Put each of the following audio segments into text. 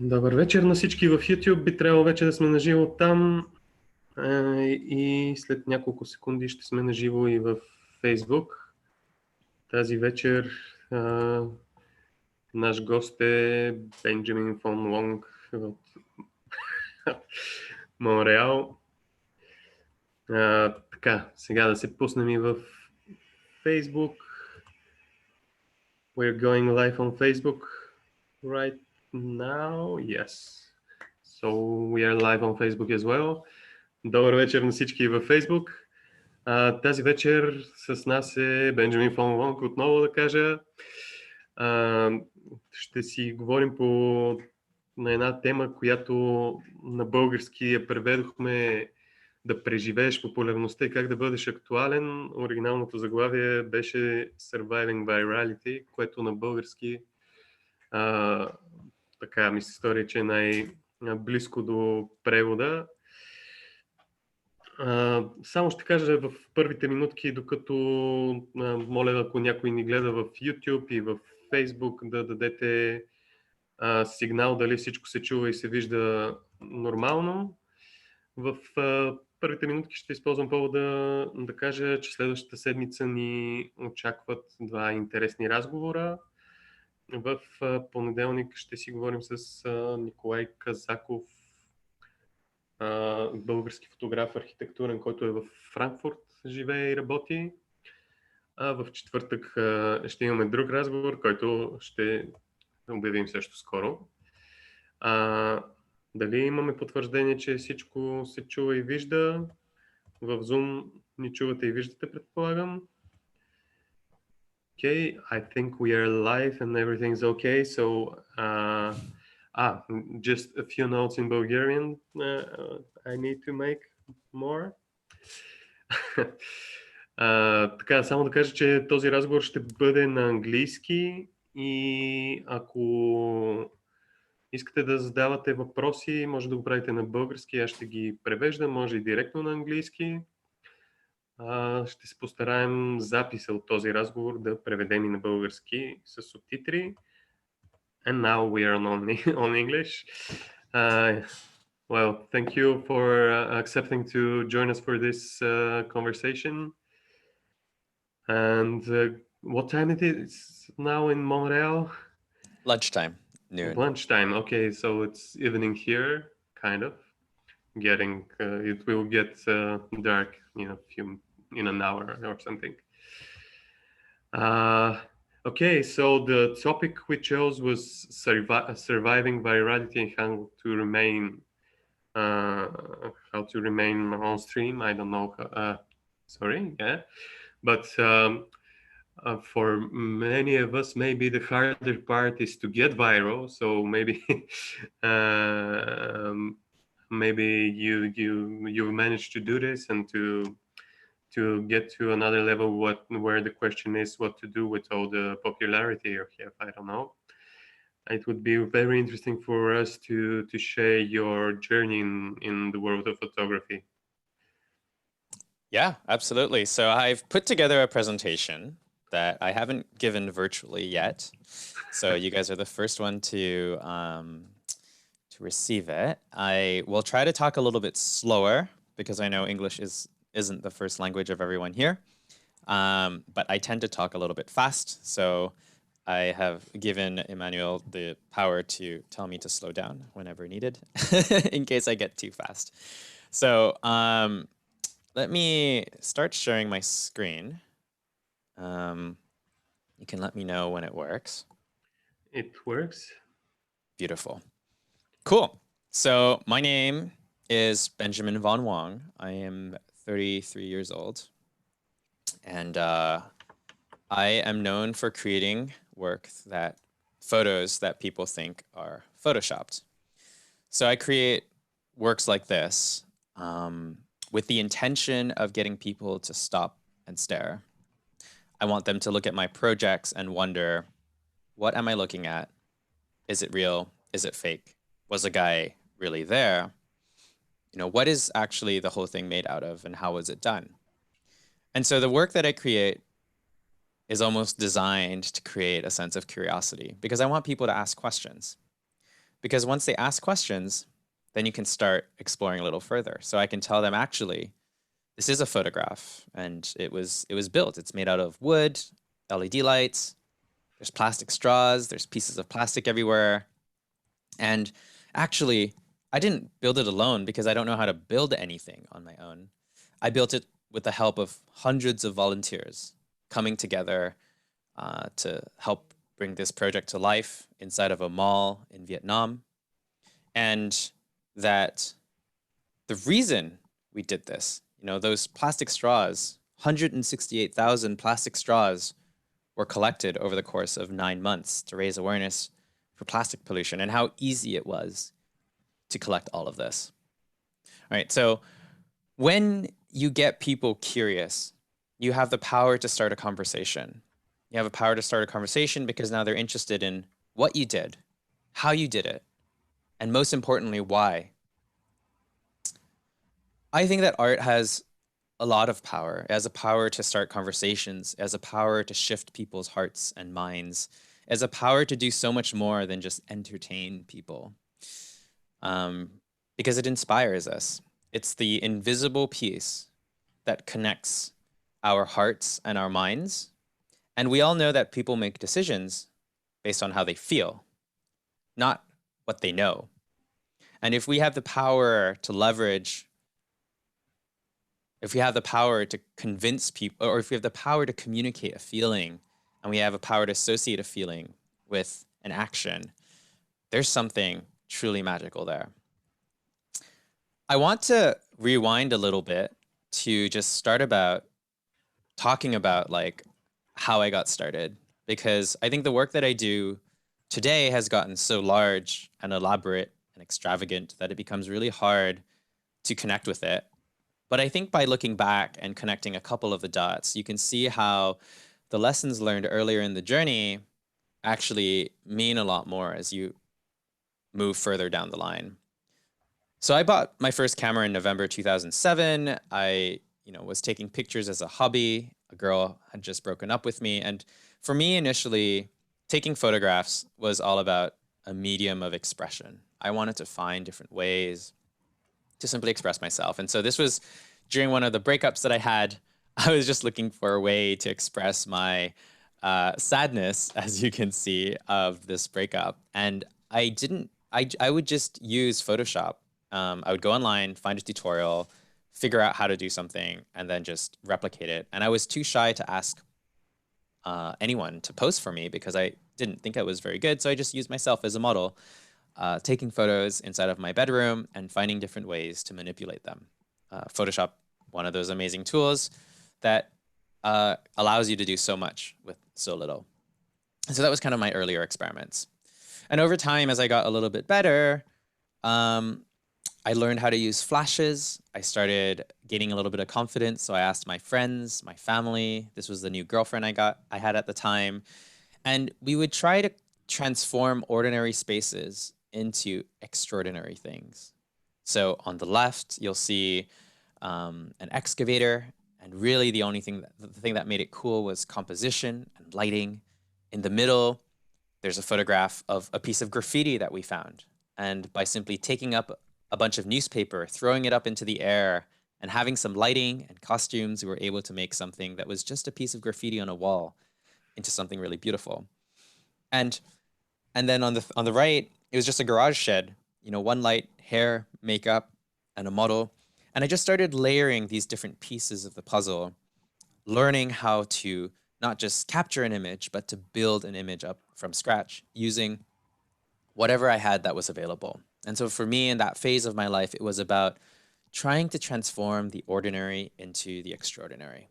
Добър вечер на всички в YouTube. Би трябвало вече да сме наживо там. И след няколко секунди ще сме наживо и в Facebook. Тази вечер наш гост е Benjamin Von Wong от Монреал. Така, сега да се пуснем и в Facebook. We're going live on Facebook right now. Yes. So we are live on Facebook as well. Добър вечер на всички във Facebook. Тази вечер с нас е Benjamin Von Wong, отново да кажа. Ще си говорим на една тема, която на български я преведохме да преживееш популярността и как да бъдеш актуален. Оригиналното заглавие беше Surviving Virality, което на български така ми се стори, че е най-близко до превода. Само ще кажа в първите минутки, докато моля, ако някой ни гледа в YouTube и в Facebook, да дадете сигнал дали всичко се чува и се вижда нормално. В първите минутки ще използвам повода да кажа, че следващата седмица ни очакват два интересни разговора. В понеделник ще си говорим с Николай Казаков, български фотограф, архитектурен, който е в Франкфурт, живее и работи. В четвъртък ще имаме друг разговор, който ще обявим също скоро. Дали имаме потвърждение, че всичко се чува и вижда? В Zoom ни чувате и виждате, предполагам. Okay, I think we are live and everything's okay. So, just a few notes in Bulgarian I need to make more. Така, само да кажа, че този разговор ще бъде на английски и ако искате да задавате въпроси, може да го правите на български, аз ще ги превеждам, може и директно на английски. Ще се постараем записа от този разговор да преведем и на български с субтитри. And now we are on English. Well, thank you for accepting to join us for this conversation. And what time it is now in Montreal? Lunchtime, noon. Lunchtime, okay, so it's evening here, kind of. It will get dark in an hour or something. Okay, so the topic we chose was surviving virality and how to remain on stream. I don't know. But for many of us, maybe the harder part is to get viral. So maybe you've managed to do this and to get to another level where the question is what to do with all the popularity you have. I don't know. It would be very interesting for us to share your journey in the world of photography. Yeah, absolutely. So I've put together a presentation that I haven't given virtually yet. So you guys are the first one to receive it. I will try to talk a little bit slower because I know English isn't the first language of everyone here. But I tend to talk a little bit fast. So I have given Emmanuel the power to tell me to slow down whenever needed in case I get too fast. So let me start sharing my screen. You can let me know when it works. It works. Beautiful. Cool. So my name is Benjamin Von Wong. I am 33 years old. And I am known for creating photos that people think are photoshopped. So I create works like this with the intention of getting people to stop and stare. I want them to look at my projects and wonder, what am I looking at? Is it real? Is it fake? Was a guy really there? What is actually the whole thing made out of and how was it done? And so the work that I create is almost designed to create a sense of curiosity, because I want people to ask questions. Because once they ask questions, then you can start exploring a little further. So I can tell them, actually, this is a photograph, and it was built. It's made out of wood, LED lights, there's plastic straws, there's pieces of plastic everywhere. And actually, I didn't build it alone because I don't know how to build anything on my own. I built it with the help of hundreds of volunteers coming together to help bring this project to life inside of a mall in Vietnam. And that the reason we did this, you know, those plastic straws, 168,000 plastic straws were collected over the course of 9 months to raise awareness for plastic pollution and how easy it was to collect all of this. All right, so when you get people curious, you have the power to start a conversation. You have a power to start a conversation because now they're interested in what you did, how you did it, and most importantly, why. I think that art has a lot of power. It has a power to start conversations, it has a power to shift people's hearts and minds, it has a power to do so much more than just entertain people. Because it inspires us. It's the invisible piece that connects our hearts and our minds. And we all know that people make decisions based on how they feel, not what they know. And if we have the power to leverage, if we have the power to convince people, or if we have the power to communicate a feeling, and we have a power to associate a feeling with an action, there's something truly magical there. I want to rewind a little bit to just start about talking about like how I got started, because I think the work that I do today has gotten so large and elaborate and extravagant that it becomes really hard to connect with it. But I think by looking back and connecting a couple of the dots, you can see how the lessons learned earlier in the journey actually mean a lot more as you move further down the line. So I bought my first camera in November 2007. I, was taking pictures as a hobby. A girl had just broken up with me. And for me, initially, taking photographs was all about a medium of expression. I wanted to find different ways to simply express myself. And so this was during one of the breakups that I had. I was just looking for a way to express my sadness, as you can see, of this breakup. And I would just use Photoshop. I would go online, find a tutorial, figure out how to do something, and then just replicate it. And I was too shy to ask anyone to pose for me because I didn't think I was very good. So I just used myself as a model, taking photos inside of my bedroom and finding different ways to manipulate them. Photoshop, one of those amazing tools that allows you to do so much with so little. So that was kind of my earlier experiments. And over time, as I got a little bit better, I learned how to use flashes. I started gaining a little bit of confidence. So I asked my friends, my family. This was the new girlfriend I had at the time. And we would try to transform ordinary spaces into extraordinary things. So on the left, you'll see an excavator. And really the thing that made it cool was composition and lighting. In the middle, there's a photograph of a piece of graffiti that we found. And by simply taking up a bunch of newspaper, throwing it up into the air, and having some lighting and costumes, we were able to make something that was just a piece of graffiti on a wall into something really beautiful. And then on the right, it was just a garage shed, one light, hair, makeup, and a model. And I just started layering these different pieces of the puzzle, learning how to not just capture an image, but to build an image up from scratch using whatever I had that was available. And so for me in that phase of my life, it was about trying to transform the ordinary into the extraordinary.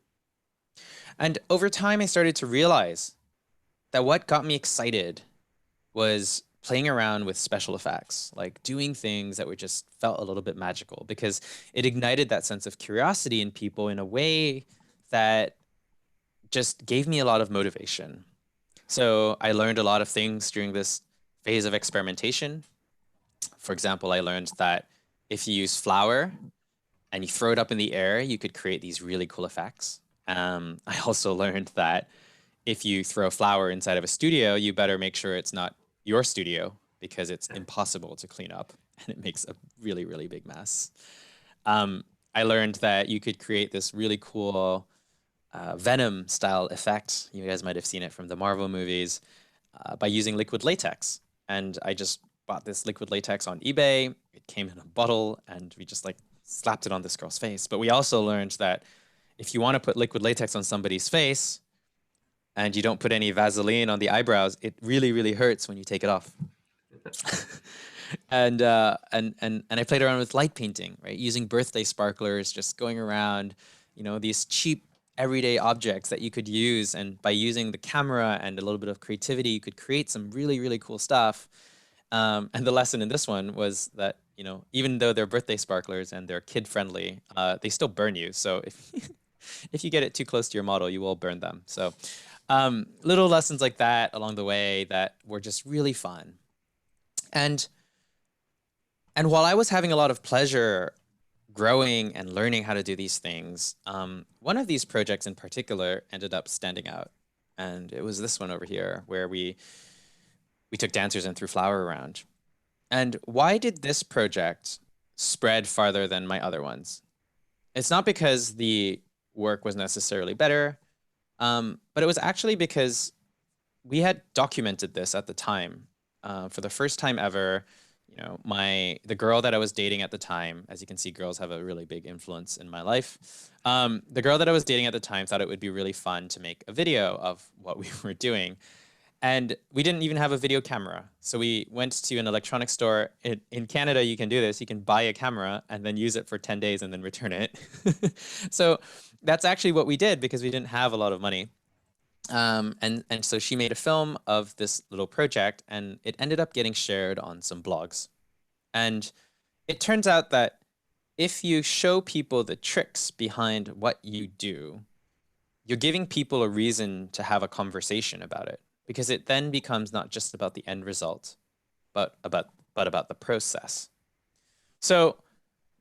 And over time, I started to realize that what got me excited was playing around with special effects, like doing things that were just felt a little bit magical, because it ignited that sense of curiosity in people in a way that just gave me a lot of motivation. So I learned a lot of things during this phase of experimentation. For example, I learned that if you use flour and you throw it up in the air, you could create these really cool effects. I also learned that if you throw a flower inside of a studio, you better make sure it's not your studio because it's impossible to clean up and it makes a really, really big mess. I learned that you could create this really cool Venom style effect. You guys might have seen it from the Marvel movies by using liquid latex. And I just bought this liquid latex on eBay. It came in a bottle and we just like slapped it on this girl's face. But we also learned that if you want to put liquid latex on somebody's face and you don't put any Vaseline on the eyebrows, it really, really hurts when you take it off. And I played around with light painting, right? Using birthday sparklers, just going around, you know, these cheap everyday objects that you could use. And by using the camera and a little bit of creativity, you could create some really, really cool stuff. And the lesson in this one was that, you know, even though they're birthday sparklers and they're kid friendly, they still burn you. So if you get it too close to your model, you will burn them. So little lessons like that along the way that were just really fun. And while I was having a lot of pleasure growing and learning how to do these things, one of these projects in particular ended up standing out. And it was this one over here where we took dancers and threw flour around. And why did this project spread farther than my other ones? It's not because the work was necessarily better, but it was actually because we had documented this at the time. For the first time ever, you know, the girl that I was dating at the time, as you can see, girls have a really big influence in my life. The girl that I was dating at the time thought it would be really fun to make a video of what we were doing. And we didn't even have a video camera. So we went to an electronics store. In Canada, you can do this. You can buy a camera and then use it for 10 days and then return it. So that's actually what we did because we didn't have a lot of money. And so she made a film of this little project and it ended up getting shared on some blogs. And it turns out that if you show people the tricks behind what you do, you're giving people a reason to have a conversation about it, because it then becomes not just about the end result, but about the process. So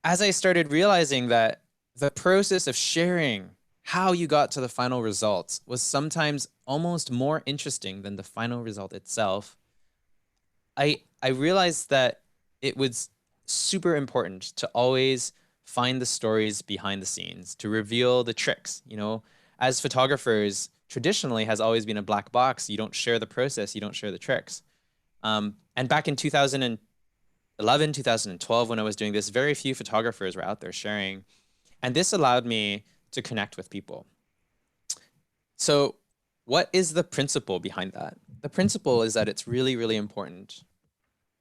as I started realizing that the process of sharing how you got to the final results was sometimes almost more interesting than the final result itself, I realized that it was super important to always find the stories behind the scenes, to reveal the tricks. You know, as photographers, traditionally has always been a black box. You don't share the process, you don't share the tricks. And back in 2011, 2012, when I was doing this, very few photographers were out there sharing. And this allowed me to connect with people. So what is the principle behind that? The principle is that it's really, really important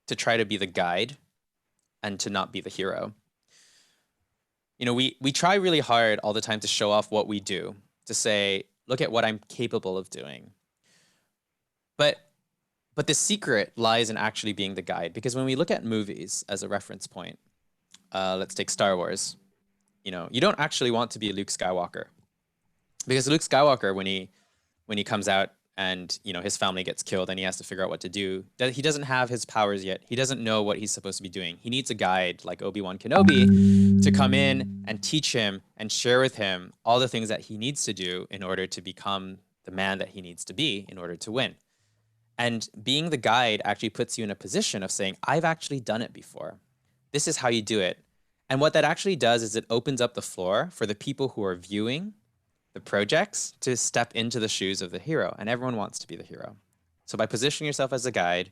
to try to be the guide and to not be the hero. You know, we try really hard all the time to show off what we do, to say, look at what I'm capable of doing. But the secret lies in actually being the guide, because when we look at movies as a reference point, let's take Star Wars. You know, you don't actually want to be Luke Skywalker, because Luke Skywalker, when he comes out and, you know, his family gets killed and he has to figure out what to do, he doesn't have his powers yet. He doesn't know what he's supposed to be doing. He needs a guide like Obi-Wan Kenobi to come in and teach him and share with him all the things that he needs to do in order to become the man that he needs to be in order to win. And being the guide actually puts you in a position of saying, I've actually done it before. This is how you do it. And what that actually does is it opens up the floor for the people who are viewing the projects to step into the shoes of the hero. And everyone wants to be the hero. So by positioning yourself as a guide,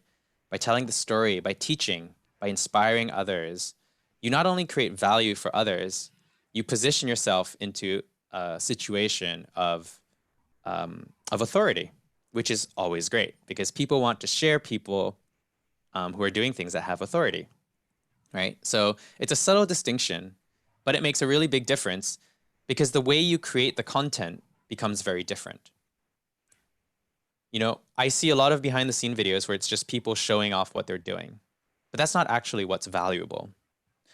by telling the story, by teaching, by inspiring others, you not only create value for others, you position yourself into a situation of authority, which is always great because people want to share people who are doing things that have authority, right? So it's a subtle distinction, but it makes a really big difference because the way you create the content becomes very different. You know, I see a lot of behind the scene videos where it's just people showing off what they're doing, but that's not actually what's valuable.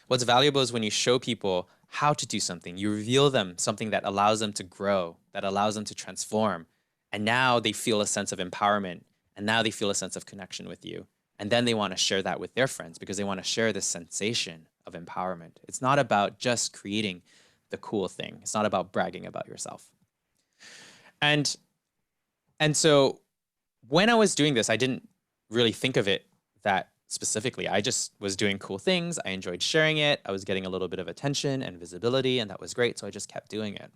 What's valuable is when you show people how to do something, you reveal them something that allows them to grow, that allows them to transform. And now they feel a sense of empowerment. And now they feel a sense of connection with you. And then they want to share that with their friends because they want to share this sensation of empowerment. It's not about just creating the cool thing. It's not about bragging about yourself. And And so when I was doing this, I didn't really think of it that specifically. I just was doing cool things. I enjoyed sharing it. I was getting a little bit of attention and visibility, and that was great. So I just kept doing it.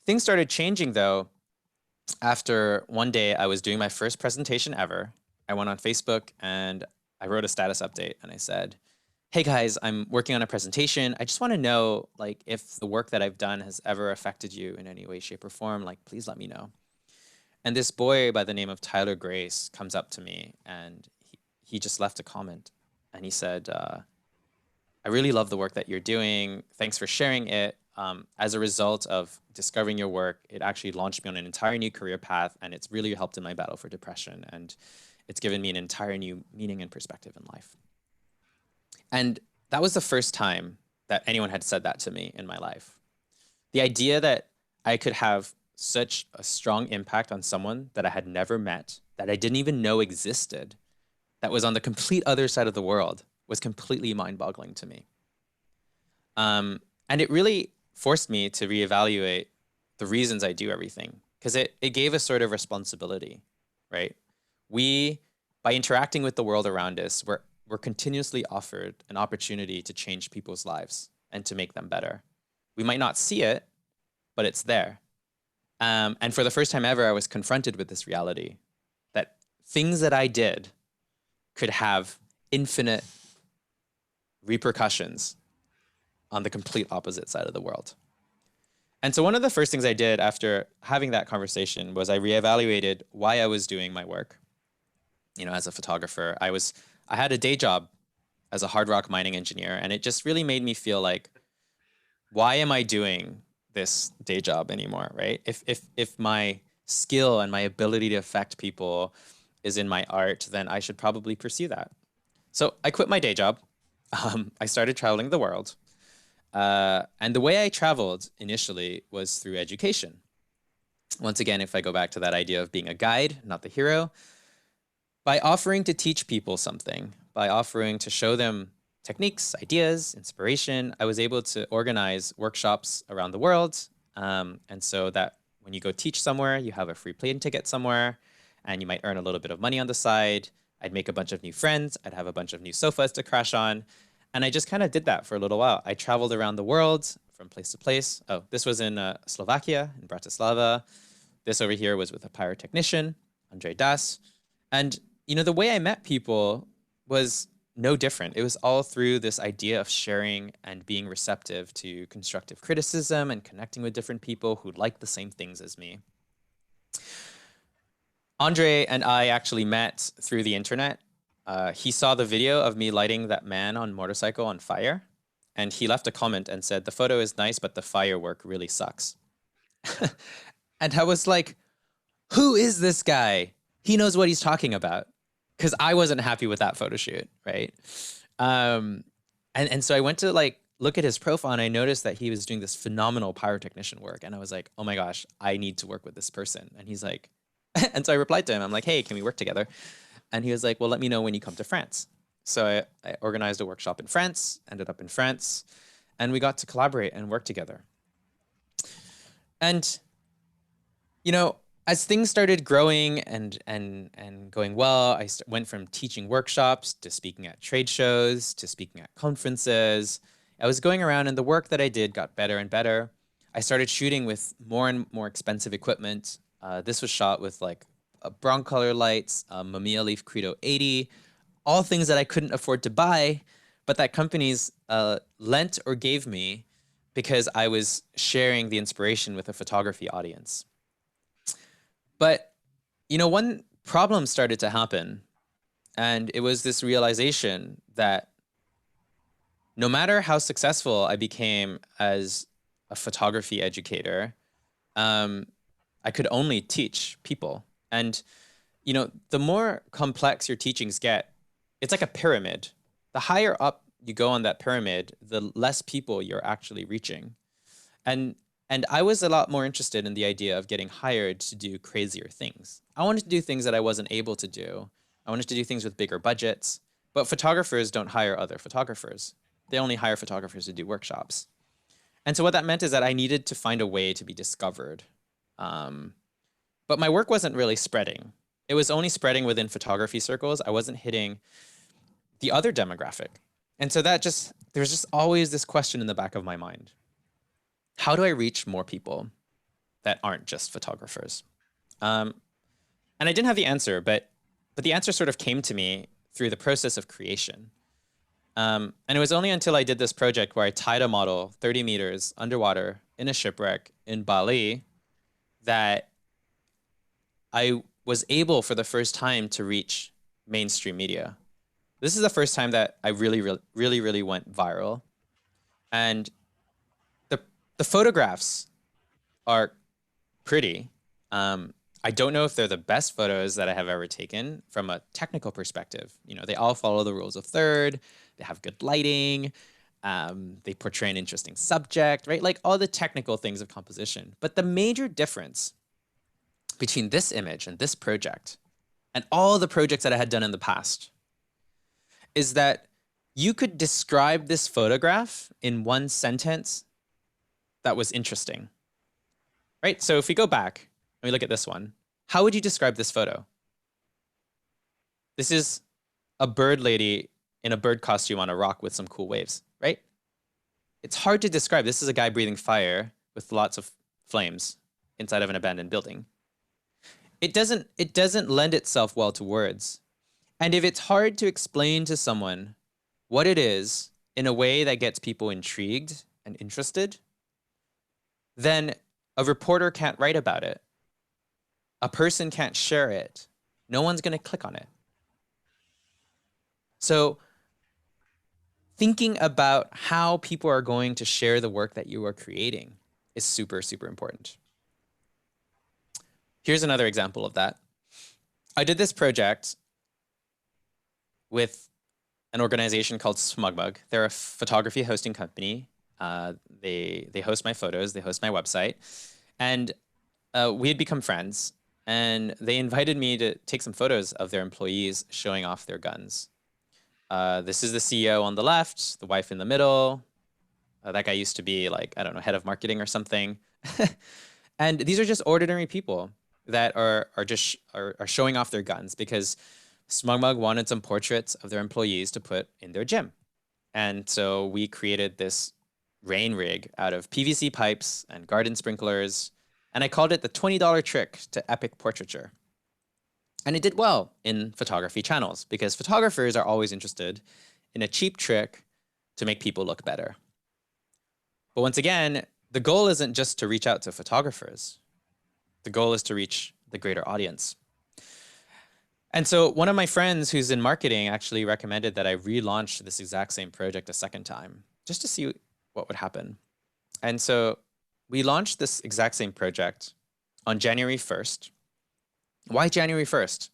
Things started changing, though, after one day I was doing my first presentation ever. I went on Facebook and I wrote a status update and I said, hey guys, I'm working on a presentation. I just want to know, like, if the work that I've done has ever affected you in any way, shape, or form, like, please let me know. And this boy by the name of Tyler Grace comes up to me and he just left a comment. And he said, I really love the work that you're doing. Thanks for sharing it. As a result of discovering your work, it actually launched me on an entire new career path, and it's really helped in my battle for depression. And it's given me an entire new meaning and perspective in life. And that was the first time that anyone had said that to me in my life. The idea that I could have such a strong impact on someone that I had never met, that I didn't even know existed, that was on the complete other side of the world, was completely mind-boggling to me. And it really forced me to reevaluate the reasons I do everything, because it gave a sort of responsibility, right? We, by interacting with the world around us, we're continuously offered an opportunity to change people's lives and to make them better. We might not see it, but it's there. And for the first time ever, I was confronted with this reality that things that I did could have infinite repercussions on the complete opposite side of the world. And so one of the first things I did after having that conversation was I reevaluated why I was doing my work. You know, as a photographer, I had a day job as a hard rock mining engineer, and it just really made me feel like, why am I doing this day job anymore, right? If my skill and my ability to affect people is in my art, then I should probably pursue that. So I quit my day job. I started traveling the world. And the way I traveled initially was through education. Once again, if I go back to that idea of being a guide, not the hero, by offering to teach people something, by offering to show them techniques, ideas, inspiration, I was able to organize workshops around the world. And so that when you go teach somewhere, you have a free plane ticket somewhere, and you might earn a little bit of money on the side. I'd make a bunch of new friends. I'd have a bunch of new sofas to crash on. And I just kind of did that for a little while. I traveled around the world from place to place. Oh, this was in Slovakia, in Bratislava. This over here was with a pyrotechnician, Andre Das. And, you know, the way I met people was no different. It was all through this idea of sharing and being receptive to constructive criticism and connecting with different people who like the same things as me. Andre and I actually met through the internet. He saw the video of me lighting that man on motorcycle on fire, and he left a comment and said, the photo is nice, but the firework really sucks. And I was like, who is this guy? He knows what he's talking about. Because I wasn't happy with that photo shoot, right? And so I went to like look at his profile, and I noticed that he was doing this phenomenal pyrotechnician work. And I was like, oh my gosh, I need to work with this person. And he's like, and so I replied to him. I'm like, hey, can we work together? And he was like, well, let me know when you come to France. So I organized a workshop in France, ended up in France, and we got to collaborate and work together. And, you know, as things started growing and going well, I went from teaching workshops to speaking at trade shows to speaking at conferences. I was going around, and the work that I did got better and better. I started shooting with more and more expensive equipment. This was shot with like Broncolor lights, Mamiya Leaf Credo 80, all things that I couldn't afford to buy, but that companies lent or gave me because I was sharing the inspiration with a photography audience. But, you know, one problem started to happen, and it was this realization that no matter how successful I became as a photography educator, I could only teach people. And, you know, the more complex your teachings get, it's like a pyramid. The higher up you go on that pyramid, the less people you're actually reaching. And I was a lot more interested in the idea of getting hired to do crazier things. I wanted to do things that I wasn't able to do. I wanted to do things with bigger budgets. But photographers don't hire other photographers. They only hire photographers to do workshops. And so what that meant is that I needed to find a way to be discovered. But my work wasn't really spreading. It was only spreading within photography circles. I wasn't hitting the other demographic. And so there's just always this question in the back of my mind. How do I reach more people that aren't just photographers? And I didn't have the answer, but the answer sort of came to me through the process of creation. And it was only until I did this project where I tied a model 30 meters underwater in a shipwreck in Bali that I was able for the first time to reach mainstream media. This is the first time that I really went viral. And the photographs are pretty. I don't know if they're the best photos that I have ever taken from a technical perspective. You know, they all follow the rules of third. They have good lighting. They portray an interesting subject, right? Like all the technical things of composition. But the major difference between this image and this project and all the projects that I had done in the past is that you could describe this photograph in one sentence that was interesting, right? So if we go back and we look at this one, how would you describe this photo? This is a bird lady in a bird costume on a rock with some cool waves, right? It's hard to describe. This is a guy breathing fire with lots of flames inside of an abandoned building. It doesn't lend itself well to words. And if it's hard to explain to someone what it is in a way that gets people intrigued and interested, then a reporter can't write about it. A person can't share it. No one's going to click on it. So thinking about how people are going to share the work that you are creating is super, super important. Here's another example of that. I did this project with an organization called Smugmug. They're a photography hosting company. They host my photos, they host my website. And we had become friends. And they invited me to take some photos of their employees showing off their guns. This is the CEO on the left, the wife in the middle. That guy used to be like, I don't know, head of marketing or something. And these are just ordinary people that are showing off their guns because Smugmug wanted some portraits of their employees to put in their gym. And so we created this rain rig out of PVC pipes and garden sprinklers. And I called it the $20 trick to epic portraiture. And it did well in photography channels because photographers are always interested in a cheap trick to make people look better. But once again, the goal isn't just to reach out to photographers. The goal is to reach the greater audience. And so one of my friends who's in marketing actually recommended that I relaunch this exact same project a second time, just to see what would happen. And so we launched this exact same project on January 1st. Why January 1st?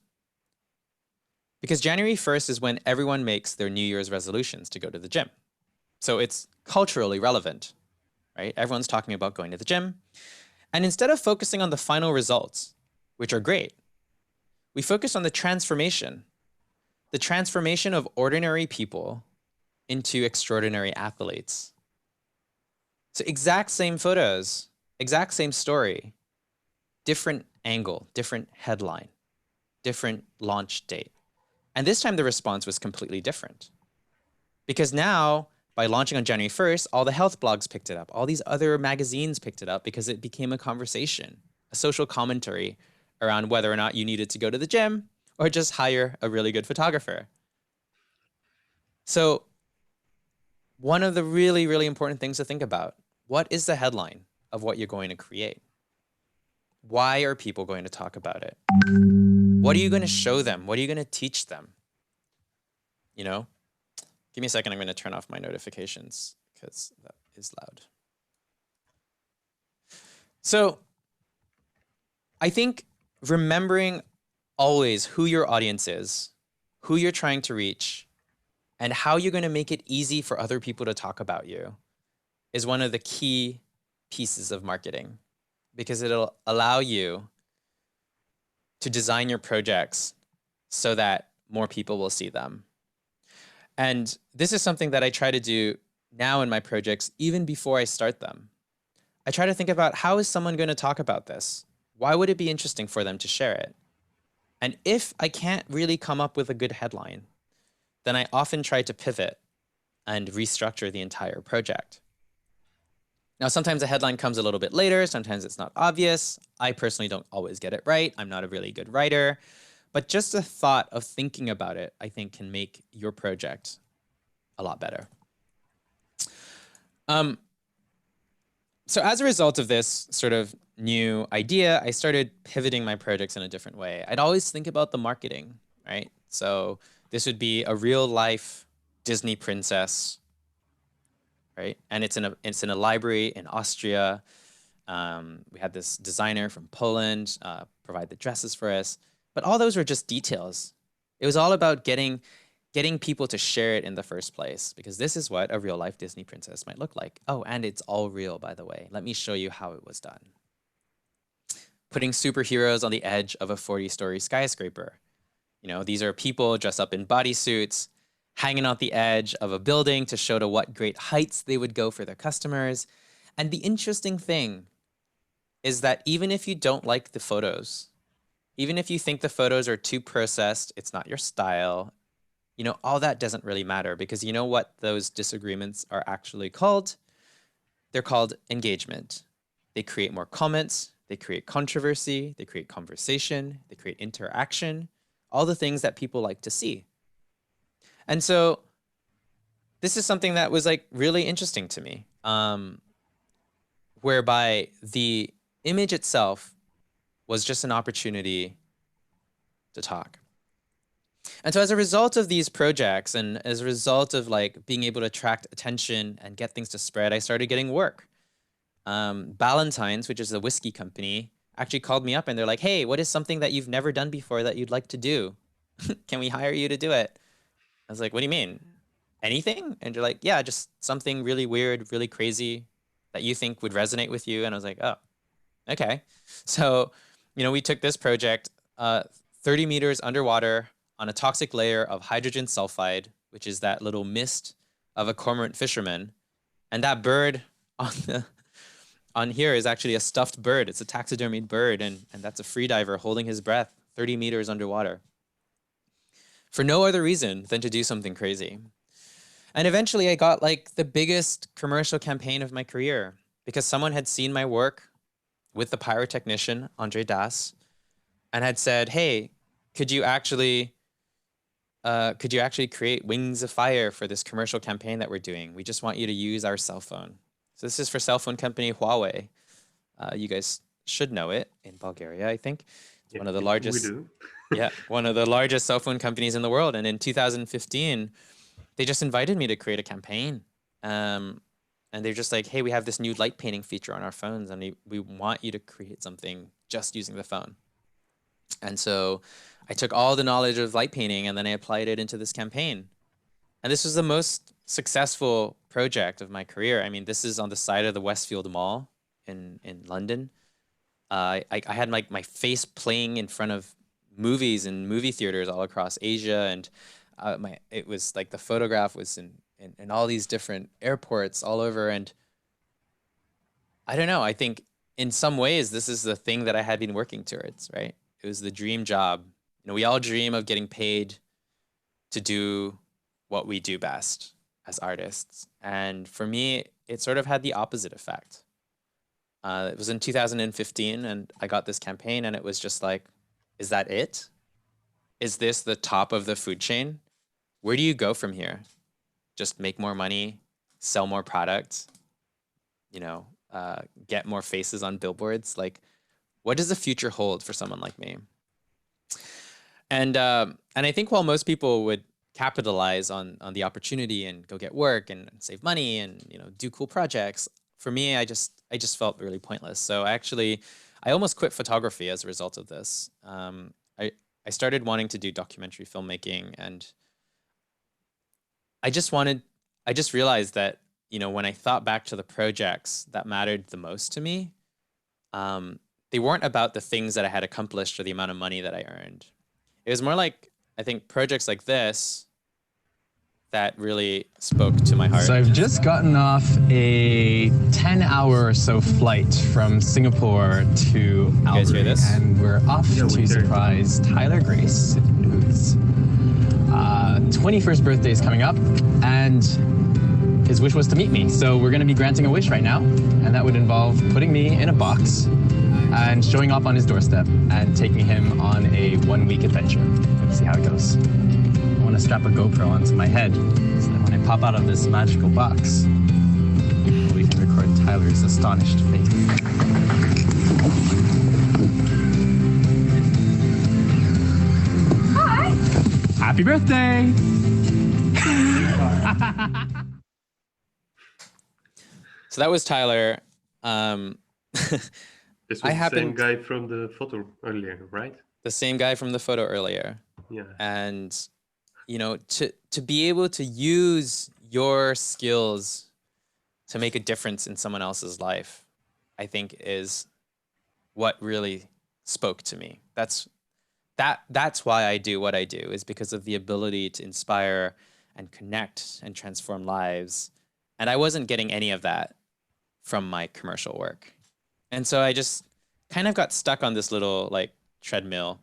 Because January 1st is when everyone makes their New Year's resolutions to go to the gym. So it's culturally relevant, right? Everyone's talking about going to the gym. And instead of focusing on the final results, which are great, we focus on the transformation of ordinary people into extraordinary athletes. So exact same photos, exact same story, different angle, different headline, different launch date. And this time the response was completely different. Because now, by launching on January 1st, all the health blogs picked it up. All these other magazines picked it up because it became a conversation, a social commentary around whether or not you needed to go to the gym or just hire a really good photographer. So one of the really, really important things to think about, what is the headline of what you're going to create? Why are people going to talk about it? What are you going to show them? What are you going to teach them? You know? Give me a second, I'm going to turn off my notifications because that is loud. So I think remembering always who your audience is, who you're trying to reach, and how you're going to make it easy for other people to talk about you is one of the key pieces of marketing, because it'll allow you to design your projects so that more people will see them. And this is something that I try to do now in my projects, even before I start them. I try to think about, how is someone going to talk about this? why would it be interesting for them to share it? And if I can't really come up with a good headline, then I often try to pivot and restructure the entire project. Now, sometimes a headline comes a little bit later. Sometimes it's not obvious. I personally don't always get it right. I'm not a really good writer. But just the thought of thinking about it, I think, can make your project a lot better. So as a result of this sort of new idea, I started pivoting my projects in a different way. I'd always think about the marketing, right? So this would be a real life Disney princess, right? And it's in a library in Austria. We had this designer from Poland provide the dresses for us, but all those were just details. It was all about getting people to share it in the first place, because this is what a real life Disney princess might look like. Oh, and it's all real, by the way. Let me show you how it was done. Putting superheroes on the edge of a 40-story skyscraper. You know, these are people dressed up in bodysuits, hanging out the edge of a building to show to what great heights they would go for their customers. And the interesting thing is that even if you don't like the photos, even if you think the photos are too processed, it's not your style, you know, all that doesn't really matter, because you know what those disagreements are actually called? They're called engagement. They create more comments, they create controversy, they create conversation, they create interaction, all the things that people like to see. And so this is something that was like really interesting to me, whereby the image itself was just an opportunity to talk. And so as a result of these projects, and as a result of like being able to attract attention and get things to spread, I started getting work. Ballantine's, which is a whiskey company, actually called me up and they're like, hey, what is something that you've never done before that you'd like to do? Can we hire you to do it? I was like, what do you mean? Anything? And they're like, yeah, just something really weird, really crazy that you think would resonate with you. And I was like, oh, okay. So, you know, we took this project 30 meters underwater on a toxic layer of hydrogen sulfide, which is that little mist of a cormorant fisherman. And that bird on here is actually a stuffed bird. It's a taxidermied bird, and that's a freediver holding his breath 30 meters underwater for no other reason than to do something crazy. And eventually I got like the biggest commercial campaign of my career, because someone had seen my work with the pyrotechnician, Andre Das, and had said, hey, could you actually create wings of fire for this commercial campaign that we're doing? We just want you to use our cell phone. So this is for cell phone company Huawei. You guys should know it in Bulgaria, I think. It's one of the largest. We do. Yeah, one of the largest cell phone companies in the world. And in 2015, they just invited me to create a campaign. And they're just like, hey, we have this new light painting feature on our phones, and we want you to create something just using the phone. And so I took all the knowledge of light painting and then I applied it into this campaign. And this was the most successful project of my career. I mean, this is on the side of the Westfield Mall in London. I had like my face playing in front of movies and movie theaters all across Asia, and it was like the photograph was in all these different airports all over. And I don't know, I think in some ways this is the thing that I had been working towards, right? It was the dream job. You know, we all dream of getting paid to do what we do best as artists. And for me, it sort of had the opposite effect. It was in 2015 and I got this campaign and it was just like, is that it? Is this the top of the food chain? Where do you go from here? Just make more money, sell more products, you know, get more faces on billboards? Like, what does the future hold for someone like me? And I think while most people would capitalize on the opportunity and go get work and save money and, you know, do cool projects, for me, I just felt really pointless. So I almost quit photography as a result of this. I started wanting to do documentary filmmaking, and I just realized that, you know, when I thought back to the projects that mattered the most to me, they weren't about the things that I had accomplished or the amount of money that I earned. It was more like, I think projects like this that really spoke to my heart? So I've just gotten off a 10-hour or so flight from Singapore to guys hear Albury, this? and we're off to surprise Tyler Grace, whose 21st birthday is coming up, and his wish was to meet me. So we're going to be granting a wish right now, and that would involve putting me in a box and showing up on his doorstep and taking him on a 1-week adventure. Let's see how it goes. I want to strap a GoPro onto my head so that when I pop out of this magical box, we can record Tyler's astonished face. Hi! Happy birthday! So that was Tyler. This was the same guy from the photo earlier, right? The same guy from the photo earlier. Yeah. And, you know, to be able to use your skills to make a difference in someone else's life, I think is what really spoke to me. That's why I do what I do, is because of the ability to inspire and connect and transform lives. And I wasn't getting any of that from my commercial work. And so I just kind of got stuck on this little like treadmill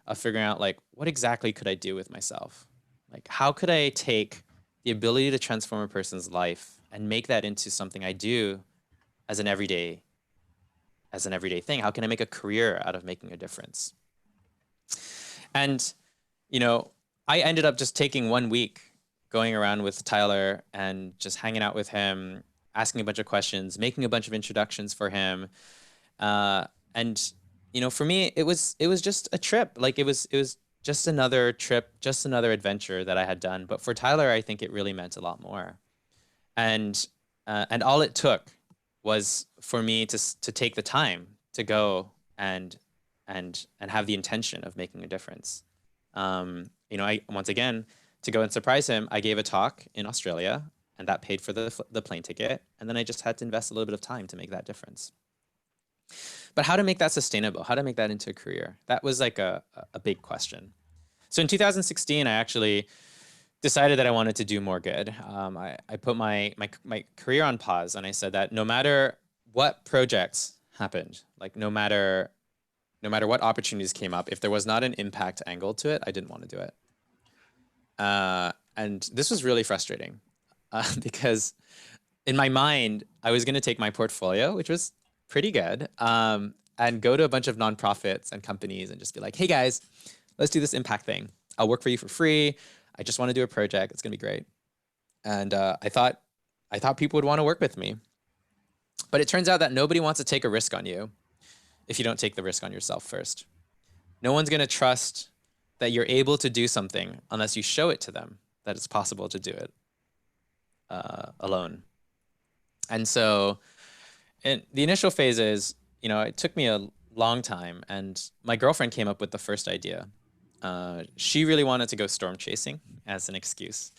of figuring out like, what exactly could I do with myself? Like, how could I take the ability to transform a person's life and make that into something I do as an everyday thing? How can I make a career out of making a difference? And, you know, I ended up just taking 1 week going around with Tyler and just hanging out with him, asking a bunch of questions, making a bunch of introductions for him. And, you know, for me, it was just a trip. Like it was just another trip, just another adventure that I had done. But for Tyler, I think it really meant a lot more. And all it took was for me to take the time to go and have the intention of making a difference. You know, once again, to go and surprise him, I gave a talk in Australia, and that paid for the plane ticket. And then I just had to invest a little bit of time to make that difference. But how to make that sustainable? How to make that into a career? That was like a big question. So in 2016, I actually decided that I wanted to do more good. I put my career on pause, and I said that no matter what projects happened, like no matter what opportunities came up, if there was not an impact angle to it, I didn't want to do it. And this was really frustrating because in my mind, I was going to take my portfolio, which was pretty good, and go to a bunch of nonprofits and companies and just be like, hey guys, let's do this impact thing. I'll work for you for free. I just want to do a project. It's going to be great. And I thought people would want to work with me. But it turns out that nobody wants to take a risk on you if you don't take the risk on yourself first. No one's going to trust that you're able to do something unless you show it to them that it's possible to do it alone. And so in the initial phases, you know, it took me a long time, and my girlfriend came up with the first idea. She really wanted to go storm chasing as an excuse.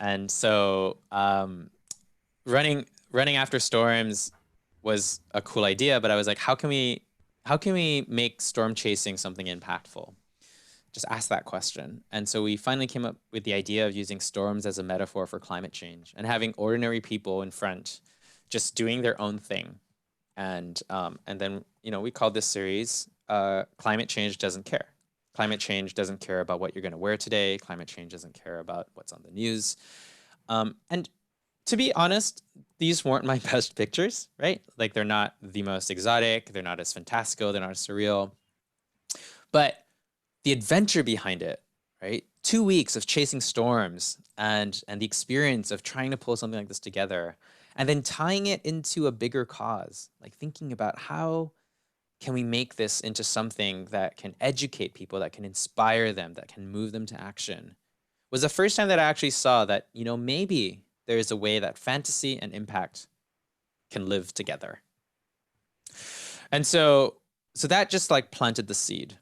And so running after storms was a cool idea, but I was like, how can we make storm chasing something impactful? Just ask that question. And so we finally came up with the idea of using storms as a metaphor for climate change and having ordinary people in front just doing their own thing. And then, you know, we called this series Climate Change Doesn't Care. Climate change doesn't care about what you're going to wear today. Climate change doesn't care about what's on the news. And to be honest, these weren't my best pictures, right? Like, they're not the most exotic. They're not as fantastical. They're not as surreal. But the adventure behind it, right? 2 weeks of chasing storms and the experience of trying to pull something like this together and then tying it into a bigger cause, like thinking about how can we make this into something that can educate people, that can inspire them, that can move them to action, was the first time that I actually saw that, you know, maybe there is a way that fantasy and impact can live together. And so that just like planted the seed.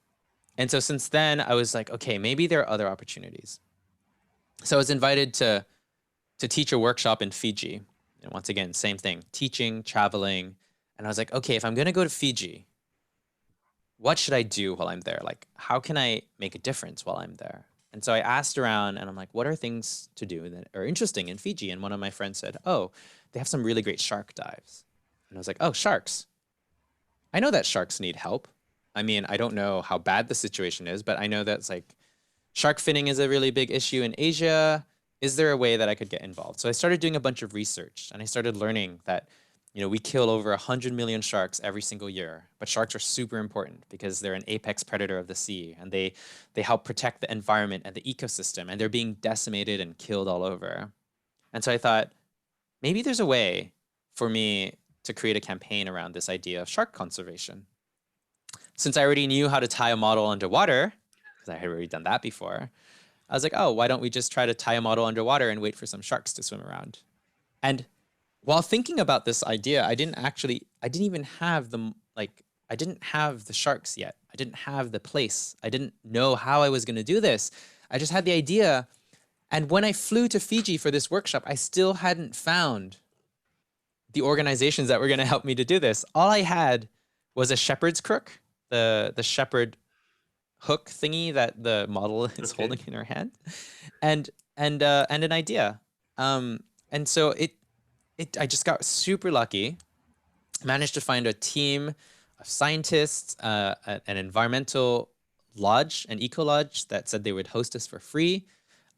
And so since then, I was like, okay, maybe there are other opportunities. So I was invited to teach a workshop in Fiji. And once again, same thing, teaching, traveling. And I was like, okay, if I'm going to go to Fiji, what should I do while I'm there? Like, how can I make a difference while I'm there? And so I asked around and I'm like, what are things to do that are interesting in Fiji? And one of my friends said, oh, they have some really great shark dives. And I was like, oh, sharks. I know that sharks need help. I mean, I don't know how bad the situation is, but I know that's like shark finning is a really big issue in Asia. Is there a way that I could get involved? So I started doing a bunch of research and I started learning that, you know, we kill over 100 million sharks every single year, but sharks are super important because they're an apex predator of the sea and they help protect the environment and the ecosystem, and they're being decimated and killed all over. And so I thought, maybe there's a way for me to create a campaign around this idea of shark conservation. Since I already knew how to tie a model underwater, because I had already done that before, I was like, oh, why don't we just try to tie a model underwater and wait for some sharks to swim around? And while thinking about this idea, I didn't even have I didn't have the sharks yet. I didn't have the place. I didn't know how I was going to do this. I just had the idea. And when I flew to Fiji for this workshop, I still hadn't found the organizations that were going to help me to do this. All I had was a shepherd's crook, the shepherd hook thingy that the model is holding in her hand, and an idea. And so I just got super lucky, managed to find a team of scientists, an environmental lodge, an eco lodge that said they would host us for free.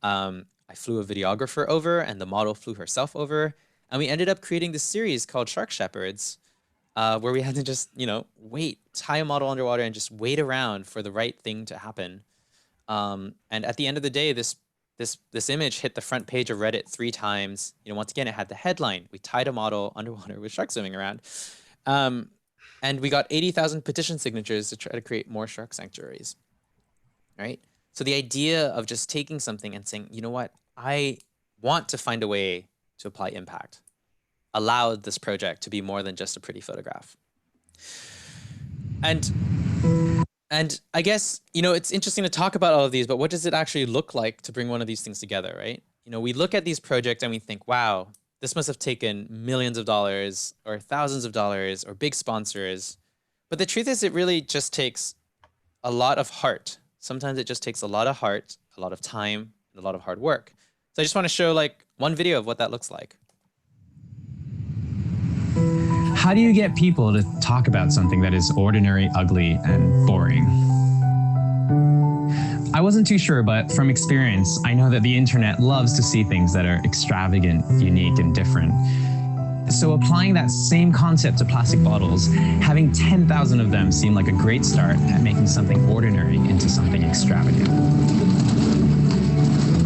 I flew a videographer over and the model flew herself over. And we ended up creating this series called Shark Shepherds, where we had to just, you know, tie a model underwater and just wait around for the right thing to happen. And at the end of the day, this image hit the front page of Reddit 3 times. You know, once again, it had the headline, "We tied a model underwater with sharks swimming around." And we got 80,000 petition signatures to try to create more shark sanctuaries, right? So the idea of just taking something and saying, you know what, I want to find a way to apply impact, allowed this project to be more than just a pretty photograph. And I guess, you know, it's interesting to talk about all of these, but what does it actually look like to bring one of these things together, right? You know, we look at these projects and we think, wow, this must have taken millions of dollars or thousands of dollars or big sponsors. But the truth is, it really just takes a lot of heart. Sometimes it just takes a lot of heart, a lot of time, and a lot of hard work. So I just want to show like one video of what that looks like. How do you get people to talk about something that is ordinary, ugly, and boring? I wasn't too sure, but from experience, I know that the internet loves to see things that are extravagant, unique, and different. So applying that same concept to plastic bottles, having 10,000 of them seemed like a great start at making something ordinary into something extravagant.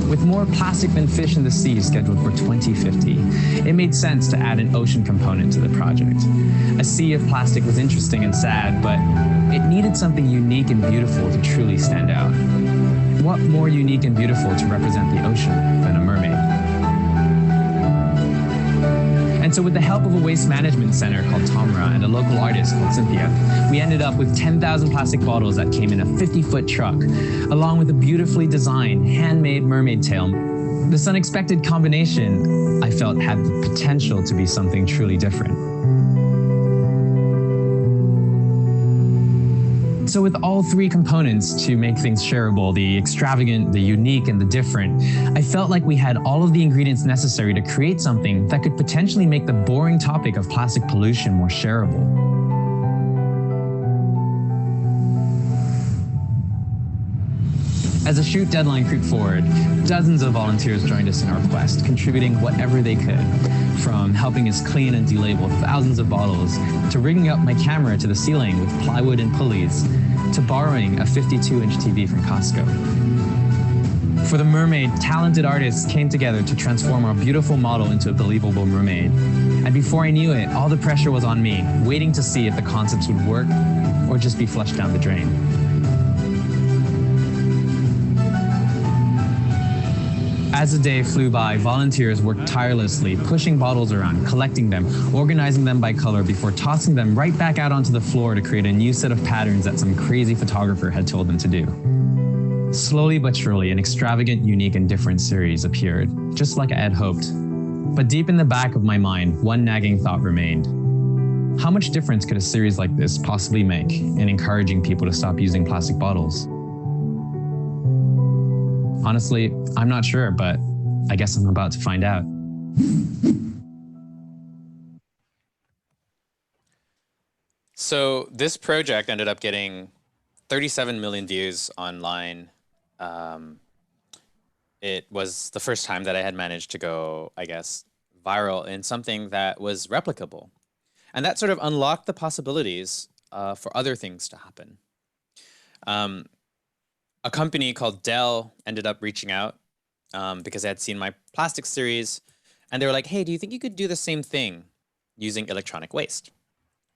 With more plastic than fish in the sea scheduled for 2050, it made sense to add an ocean component to the project. A sea of plastic was interesting and sad, but it needed something unique and beautiful to truly stand out. What more unique and beautiful to represent the ocean than a mermaid? And so with the help of a waste management center called Tomra and a local artist called Cynthia, we ended up with 10,000 plastic bottles that came in a 50-foot truck, along with a beautifully designed, handmade mermaid tail. This unexpected combination, I felt, had the potential to be something truly different. So with all 3 components to make things shareable, the extravagant, the unique, and the different, I felt like we had all of the ingredients necessary to create something that could potentially make the boring topic of plastic pollution more shareable. As the shoot deadline crept forward, dozens of volunteers joined us in our quest, contributing whatever they could, from helping us clean and delabel thousands of bottles, to rigging up my camera to the ceiling with plywood and pulleys, to borrowing a 52-inch TV from Costco. For the mermaid, talented artists came together to transform our beautiful model into a believable mermaid. And before I knew it, all the pressure was on me, waiting to see if the concepts would work or just be flushed down the drain. As the day flew by, volunteers worked tirelessly, pushing bottles around, collecting them, organizing them by color before tossing them right back out onto the floor to create a new set of patterns that some crazy photographer had told them to do. Slowly but surely, an extravagant, unique, and different series appeared, just like I had hoped. But deep in the back of my mind, one nagging thought remained. How much difference could a series like this possibly make in encouraging people to stop using plastic bottles? Honestly, I'm not sure, but I guess I'm about to find out. So this project ended up getting 37 million views online. It was the first time that I had managed to go, I guess, viral in something that was replicable. And that sort of unlocked the possibilities for other things to happen. A company called Dell ended up reaching out because they had seen my plastic series. And they were like, hey, do you think you could do the same thing using electronic waste?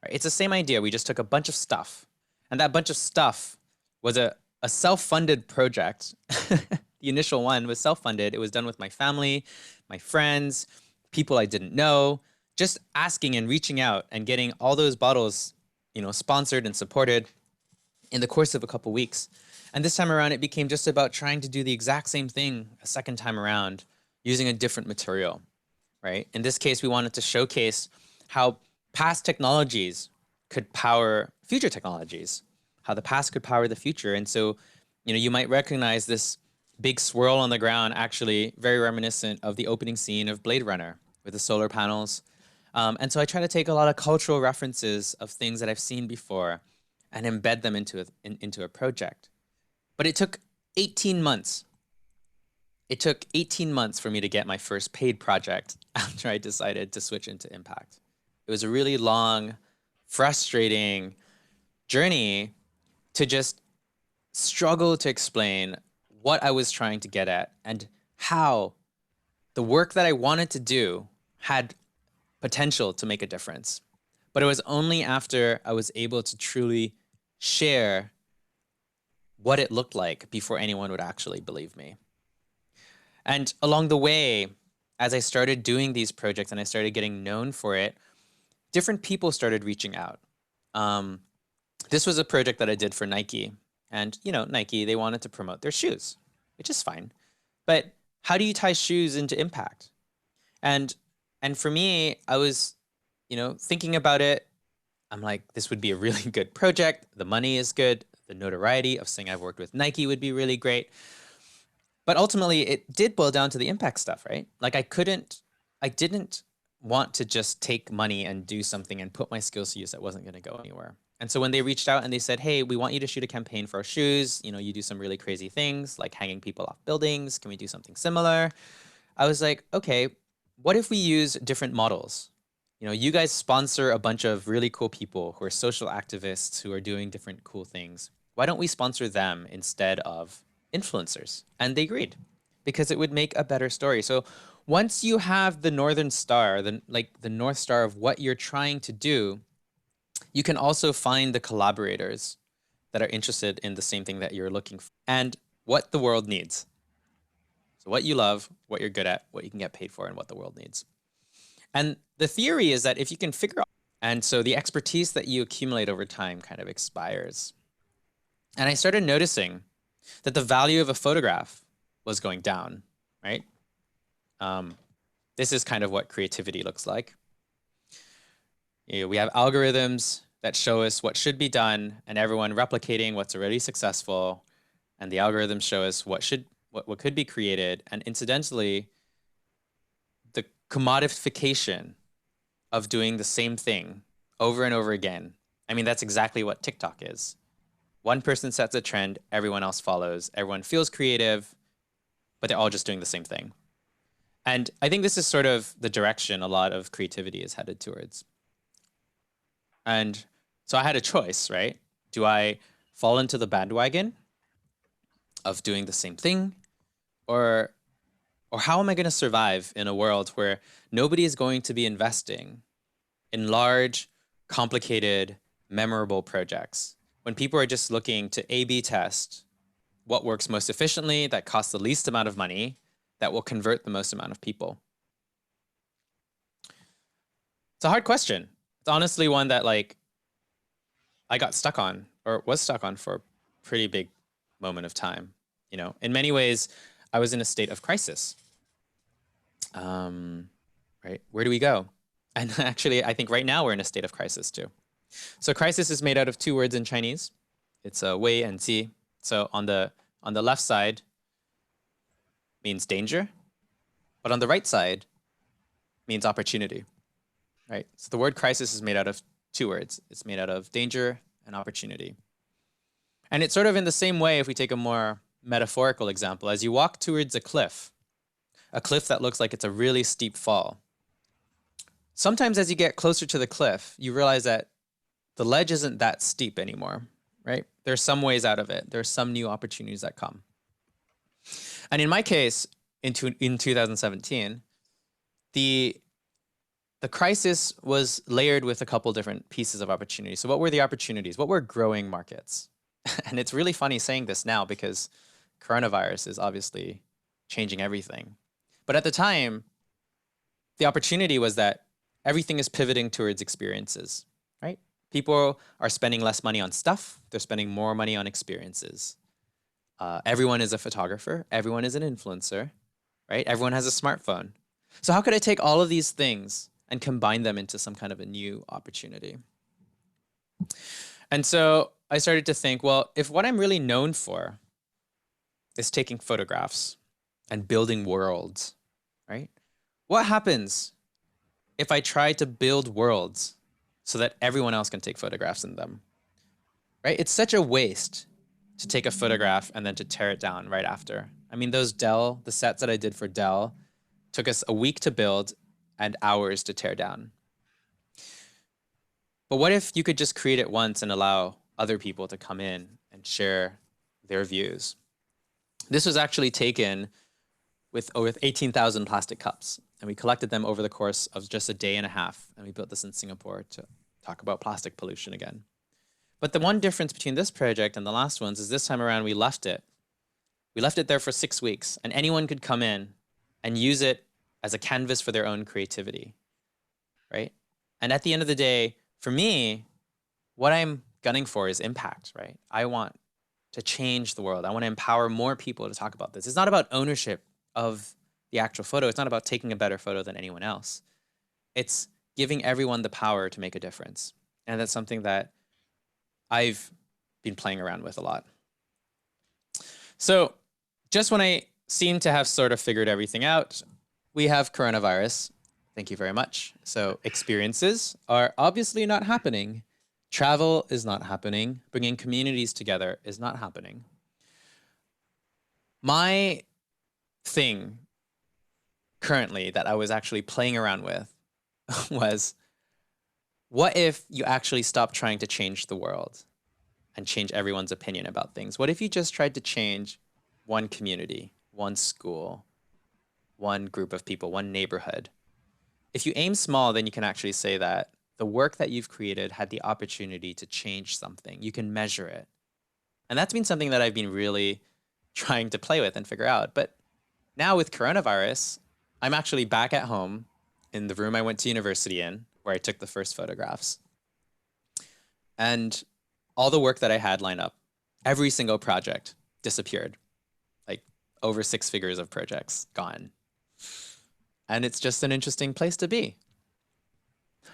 Right? It's the same idea. We just took a bunch of stuff. And that bunch of stuff was a self-funded project. The initial one was self-funded. It was done with my family, my friends, people I didn't know, just asking and reaching out and getting all those bottles, sponsored and supported in the course of a couple weeks. And this time around, it became just about trying to do the exact same thing a second time around using a different material, right? In this case, we wanted to showcase how past technologies could power future technologies, how the past could power the future. And so, you might recognize this big swirl on the ground, actually very reminiscent of the opening scene of Blade Runner with the solar panels. And so I try to take a lot of cultural references of things that I've seen before and embed them into a project. But it took 18 months. It took 18 months for me to get my first paid project after I decided to switch into impact. It was a really long, frustrating journey to just struggle to explain what I was trying to get at and how the work that I wanted to do had potential to make a difference. But it was only after I was able to truly share what it looked like before anyone would actually believe me. And along the way, as I started doing these projects and I started getting known for it, different people started reaching out. This was a project that I did for Nike. And, Nike, they wanted to promote their shoes, which is fine. But how do you tie shoes into impact? And for me, I was, thinking about it. I'm like, this would be a really good project. The money is good. The notoriety of saying I've worked with Nike would be really great. But ultimately, it did boil down to the impact stuff, right? Like I didn't want to just take money and do something and put my skills to use that wasn't going to go anywhere. And so when they reached out and they said, hey, we want you to shoot a campaign for our shoes. You do some really crazy things like hanging people off buildings. Can we do something similar? I was like, okay, what if we use different models? You guys sponsor a bunch of really cool people who are social activists who are doing different cool things. Why don't we sponsor them instead of influencers? And they agreed because it would make a better story. So once you have the Northern Star, the North Star of what you're trying to do, you can also find the collaborators that are interested in the same thing that you're looking for and what the world needs. So what you love, what you're good at, what you can get paid for, and what the world needs. And the theory is that if you can figure out, and so the expertise that you accumulate over time kind of expires. And I started noticing that the value of a photograph was going down, right? This is kind of what creativity looks like. We have algorithms that show us what should be done and everyone replicating what's already successful. And the algorithms show us what could be created. And incidentally, the commodification of doing the same thing over and over again. I mean, that's exactly what TikTok is. One person sets a trend, everyone else follows. Everyone feels creative, but they're all just doing the same thing. And I think this is sort of the direction a lot of creativity is headed towards. And so I had a choice, right? Do I fall into the bandwagon of doing the same thing? Or how am I going to survive in a world where nobody is going to be investing in large, complicated, memorable projects? When people are just looking to A/B test what works most efficiently, that costs the least amount of money, that will convert the most amount of people. It's a hard question. It's honestly one that I got stuck on, or was stuck on for a pretty big moment of time. In many ways, I was in a state of crisis. Right? Where do we go? And actually, I think right now we're in a state of crisis too. So crisis is made out of two words in Chinese. It's wei and zi. So on the left side, means danger, but on the right side means opportunity, right? So the word crisis is made out of two words. It's made out of danger and opportunity. And it's sort of in the same way, if we take a more metaphorical example, as you walk towards a cliff that looks like it's a really steep fall. Sometimes as you get closer to the cliff, you realize that the ledge isn't that steep anymore, right? There's some ways out of it. There's some new opportunities that come. And in my case, in 2017, the crisis was layered with a couple different pieces of opportunity. So what were the opportunities? What were growing markets? And it's really funny saying this now because coronavirus is obviously changing everything. But at the time, the opportunity was that everything is pivoting towards experiences, right? People are spending less money on stuff. They're spending more money on experiences. Everyone is a photographer. Everyone is an influencer, right? Everyone has a smartphone. So how could I take all of these things and combine them into some kind of a new opportunity? And so I started to think, well, if what I'm really known for is taking photographs and building worlds, right? What happens if I try to build worlds so that everyone else can take photographs in them, right? It's such a waste to take a photograph and then to tear it down right after. I mean, the sets that I did for Dell took us a week to build and hours to tear down. But what if you could just create it once and allow other people to come in and share their views? This was actually taken with over 18,000 plastic cups. And we collected them over the course of just a day and a half. And we built this in Singapore to talk about plastic pollution again. But the one difference between this project and the last ones is this time around we left it. We left it there for 6 weeks. And anyone could come in and use it as a canvas for their own creativity, right? And at the end of the day, for me, what I'm gunning for is impact, right? I want to change the world. I want to empower more people to talk about this. It's not about ownership of the actual photo. It's not about taking a better photo than anyone else. It's giving everyone the power to make a difference. And that's something that I've been playing around with a lot. So just when I seem to have sort of figured everything out, we have coronavirus. Thank you very much. So experiences are obviously not happening. Travel is not happening. Bringing communities together is not happening. My thing currently that I was actually playing around with was, what if you actually stopped trying to change the world and change everyone's opinion about things? What if you just tried to change one community, one school, one group of people, one neighborhood? If you aim small, then you can actually say that the work that you've created had the opportunity to change something. You can measure it. And that's been something that I've been really trying to play with and figure out. But now with coronavirus, I'm actually back at home in the room I went to university in, where I took the first photographs. And all the work that I had lined up, every single project disappeared. Like over 6 figures of projects gone. And it's just an interesting place to be.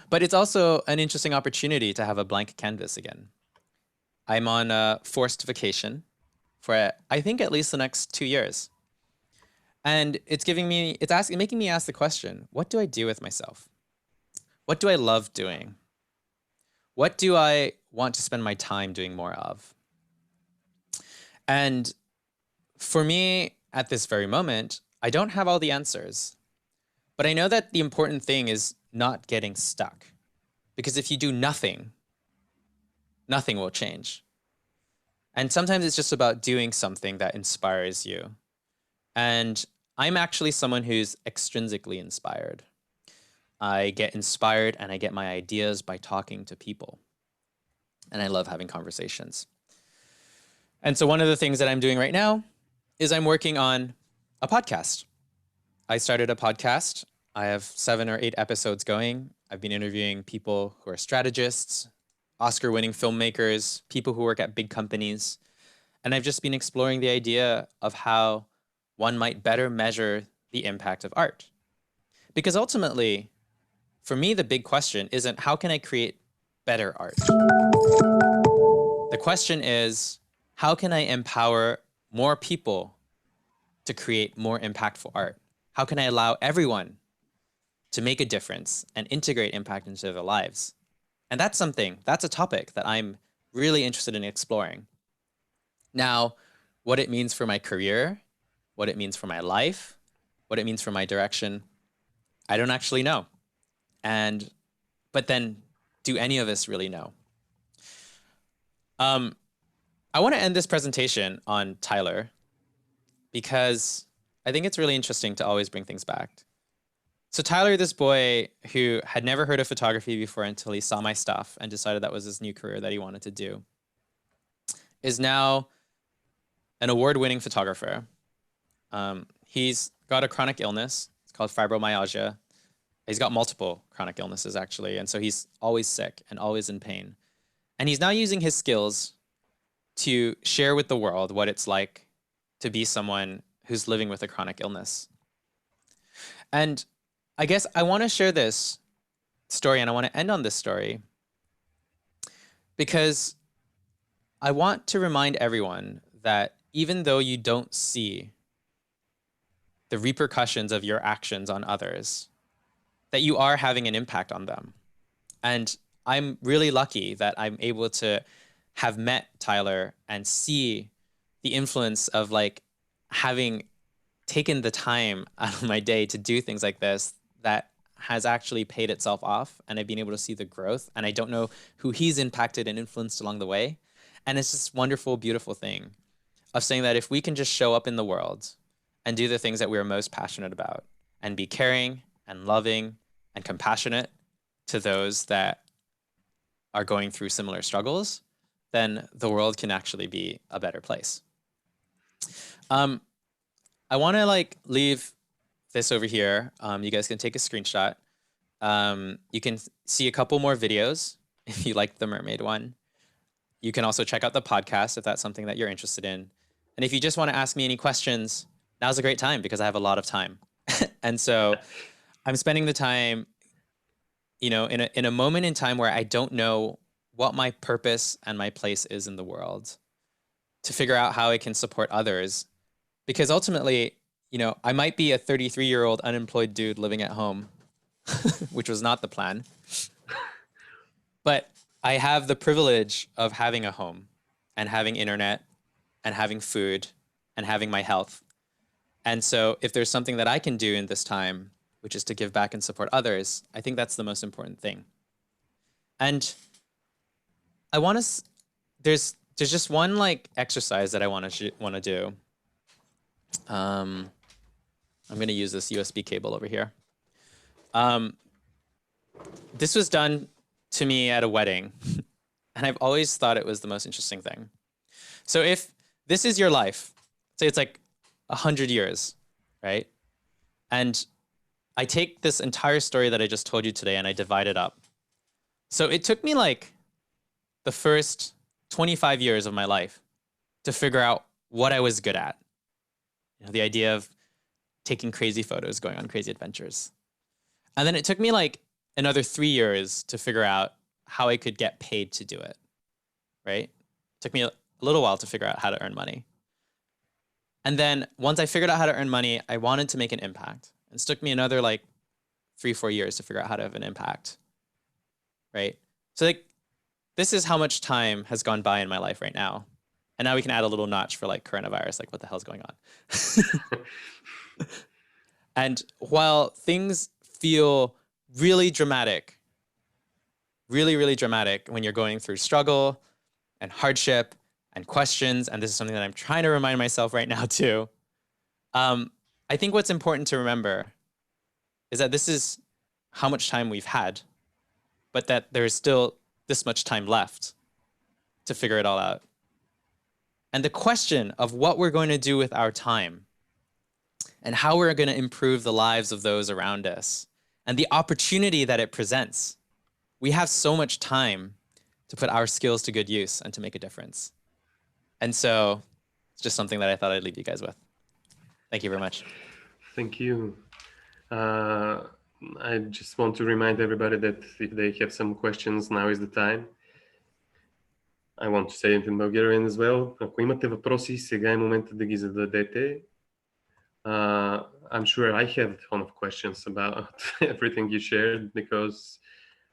But it's also an interesting opportunity to have a blank canvas again. I'm on a forced vacation for, I think, at least the next 2 years. And it's making me ask the question, what do I do with myself? What do I love doing? What do I want to spend my time doing more of? And for me, at this very moment, I don't have all the answers. But I know that the important thing is not getting stuck. Because if you do nothing, nothing will change. And sometimes it's just about doing something that inspires you. And I'm actually someone who's extrinsically inspired. I get inspired and I get my ideas by talking to people. And I love having conversations. And so one of the things that I'm doing right now is I'm working on a podcast. I started a podcast. I have 7 or 8 episodes going. I've been interviewing people who are strategists, Oscar-winning filmmakers, people who work at big companies. And I've just been exploring the idea of how one might better measure the impact of art. Because ultimately, for me, the big question isn't how can I create better art? The question is, how can I empower more people to create more impactful art? How can I allow everyone to make a difference and integrate impact into their lives? And that's a topic that I'm really interested in exploring. Now, what it means for my career, what it means for my life, what it means for my direction, I don't actually know. But then, do any of us really know? I want to end this presentation on Tyler because I think it's really interesting to always bring things back. So Tyler, this boy who had never heard of photography before until he saw my stuff and decided that was his new career that he wanted to do, is now an award-winning photographer. He's got a chronic illness. It's called fibromyalgia. He's got multiple chronic illnesses, actually. And so he's always sick and always in pain. And he's now using his skills to share with the world what it's like to be someone who's living with a chronic illness. And I guess I want to share this story, and I want to end on this story because I want to remind everyone that even though you don't see the repercussions of your actions on others, that you are having an impact on them. And I'm really lucky that I'm able to have met Tyler and see the influence of like having taken the time out of my day to do things like this that has actually paid itself off, and I've been able to see the growth, and I don't know who he's impacted and influenced along the way. And it's this wonderful, beautiful thing of saying that if we can just show up in the world and do the things that we're most passionate about and be caring and loving and compassionate to those that are going through similar struggles, then the world can actually be a better place. I want to like leave this over here. You guys can take a screenshot. You can see a couple more videos if you like the mermaid one. You can also check out the podcast if that's something that you're interested in. And if you just want to ask me any questions, now's a great time because I have a lot of time. And so I'm spending the time, you know, in a moment in time where I don't know what my purpose and my place is in the world, to figure out how I can support others. Because ultimately, you know, I might be a 33-year-old unemployed dude living at home, which was not the plan. But I have the privilege of having a home and having internet and having food and having my health. And so if there's something that I can do in this time, which is to give back and support others, I think that's the most important thing. And I want to, there's just one like exercise that I want to do. I'm going to use this USB cable over here. This was done to me at a wedding, and I've always thought it was the most interesting thing. So if this is your life, say it's like 100 years, right? And I take this entire story that I just told you today and I divide it up. So it took me like the first 25 years of my life to figure out what I was good at. You know, the idea of taking crazy photos, going on crazy adventures. And then it took me like another 3 years to figure out how I could get paid to do it, right? It took me a little while to figure out how to earn money. And then once I figured out how to earn money, I wanted to make an impact. It took me another like 3-4 years to figure out how to have an impact, right? So like, this is how much time has gone by in my life right now. And now we can add a little notch for like coronavirus, like what the hell's going on? And while things feel really dramatic, really, really dramatic when you're going through struggle and hardship and questions, and this is something that I'm trying to remind myself right now too, I think what's important to remember is that this is how much time we've had, but that there is still this much time left to figure it all out. And the question of what we're going to do with our time and how we're going to improve the lives of those around us and the opportunity that it presents. We have so much time to put our skills to good use and to make a difference. And so it's just something that I thought I'd leave you guys with. Thank you very much. Thank you. I just want to remind everybody that if they have some questions, now is the time. I want to say it in Bulgarian as well. Ако имате въпроси, сега е момента да ги зададете. I'm sure I have a ton of questions about everything you shared, because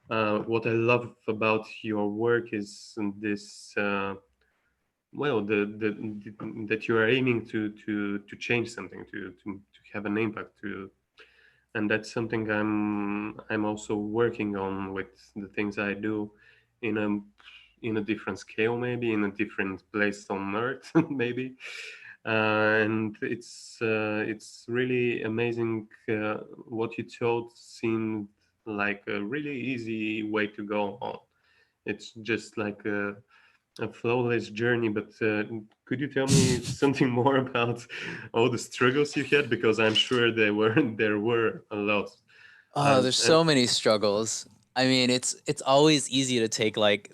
what I love about your work is this, well, that you are aiming to change something, to have an impact, and that's something I'm also working on with the things I do, in a different scale, maybe in a different place on earth, maybe. And it's really amazing. What you told seemed like a really easy way to go on. It's just like a flawless journey. But could you tell me something more about all the struggles you had? Because I'm sure there were a lot. Oh, there's so many struggles. I mean, it's always easy to take like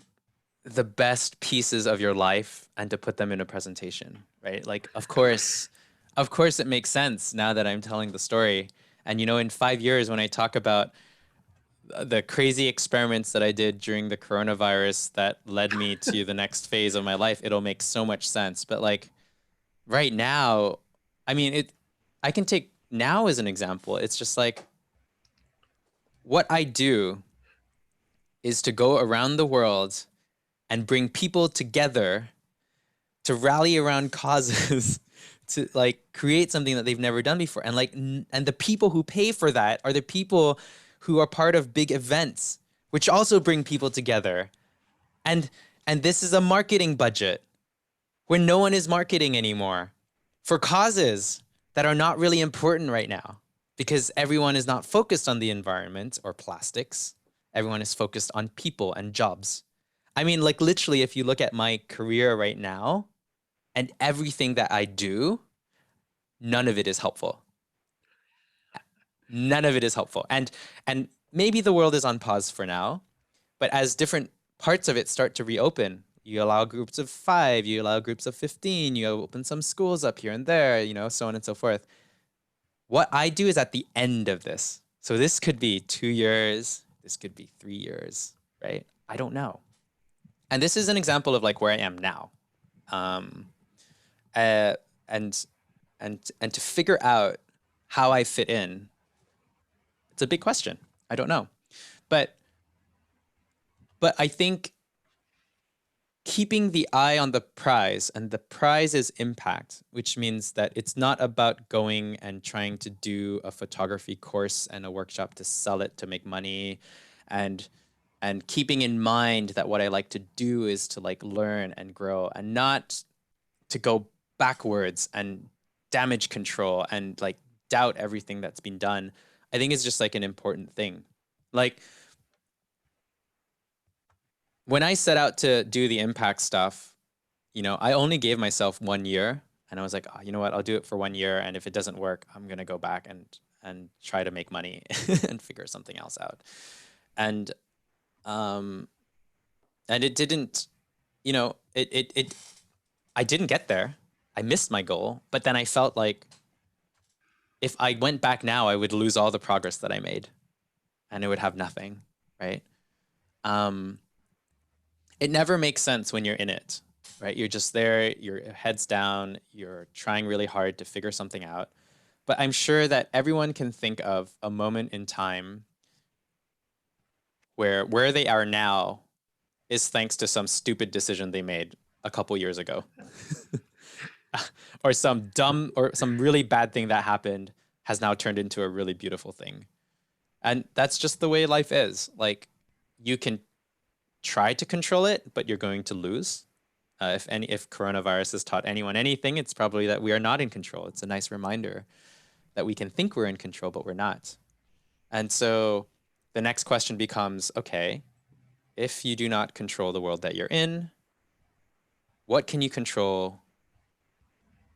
the best pieces of your life and to put them in a presentation, right? Like, of course it makes sense now that I'm telling the story. And, you know, in 5 years, when I talk about the crazy experiments that I did during the coronavirus that led me to the next phase of my life, it'll make so much sense. But like right now, I mean, I can take now as an example. It's just like what I do is to go around the world and bring people together to rally around causes to like create something that they've never done before. And like, and the people who pay for that are the people who are part of big events, which also bring people together. And this is a marketing budget where no one is marketing anymore for causes that are not really important right now, because everyone is not focused on the environment or plastics. Everyone is focused on people and jobs. I mean, like literally, if you look at my career right now and everything that I do, none of it is helpful. None of it is helpful. And maybe the world is on pause for now, but as different parts of it start to reopen, you allow groups of 5, you allow groups of 15, you open some schools up here and there, you know, so on and so forth. What I do is at the end of this. So this could be 2 years, this could be 3 years, right? I don't know. And this is an example of like where I am now. And to figure out how I fit in, it's a big question. I don't know. But I think keeping the eye on the prize, and the prize is impact, which means that it's not about going and trying to do a photography course and a workshop to sell it to make money, and keeping in mind that what I like to do is to like learn and grow, and not to go backwards and damage control and like doubt everything that's been done. I think it's just like an important thing. Like when I set out to do the impact stuff, you know, I only gave myself 1 year, and I was like, oh, you know what, I'll do it for 1 year. And if it doesn't work, I'm going to go back and try to make money and figure something else out. And it didn't, you know, I didn't get there. I missed my goal, but then I felt like if I went back now, I would lose all the progress that I made and it would have nothing, right? It never makes sense when you're in it, right? You're just there, your head's down, you're trying really hard to figure something out. But I'm sure that everyone can think of a moment in time where they are now is thanks to some stupid decision they made a couple years ago. Or some dumb or some really bad thing that happened has now turned into a really beautiful thing. And that's just the way life is. Like, you can try to control it, but you're going to lose. If coronavirus has taught anyone anything, it's probably that we are not in control. It's a nice reminder that we can think we're in control, but we're not. And so the next question becomes, okay, if you do not control the world that you're in, what can you control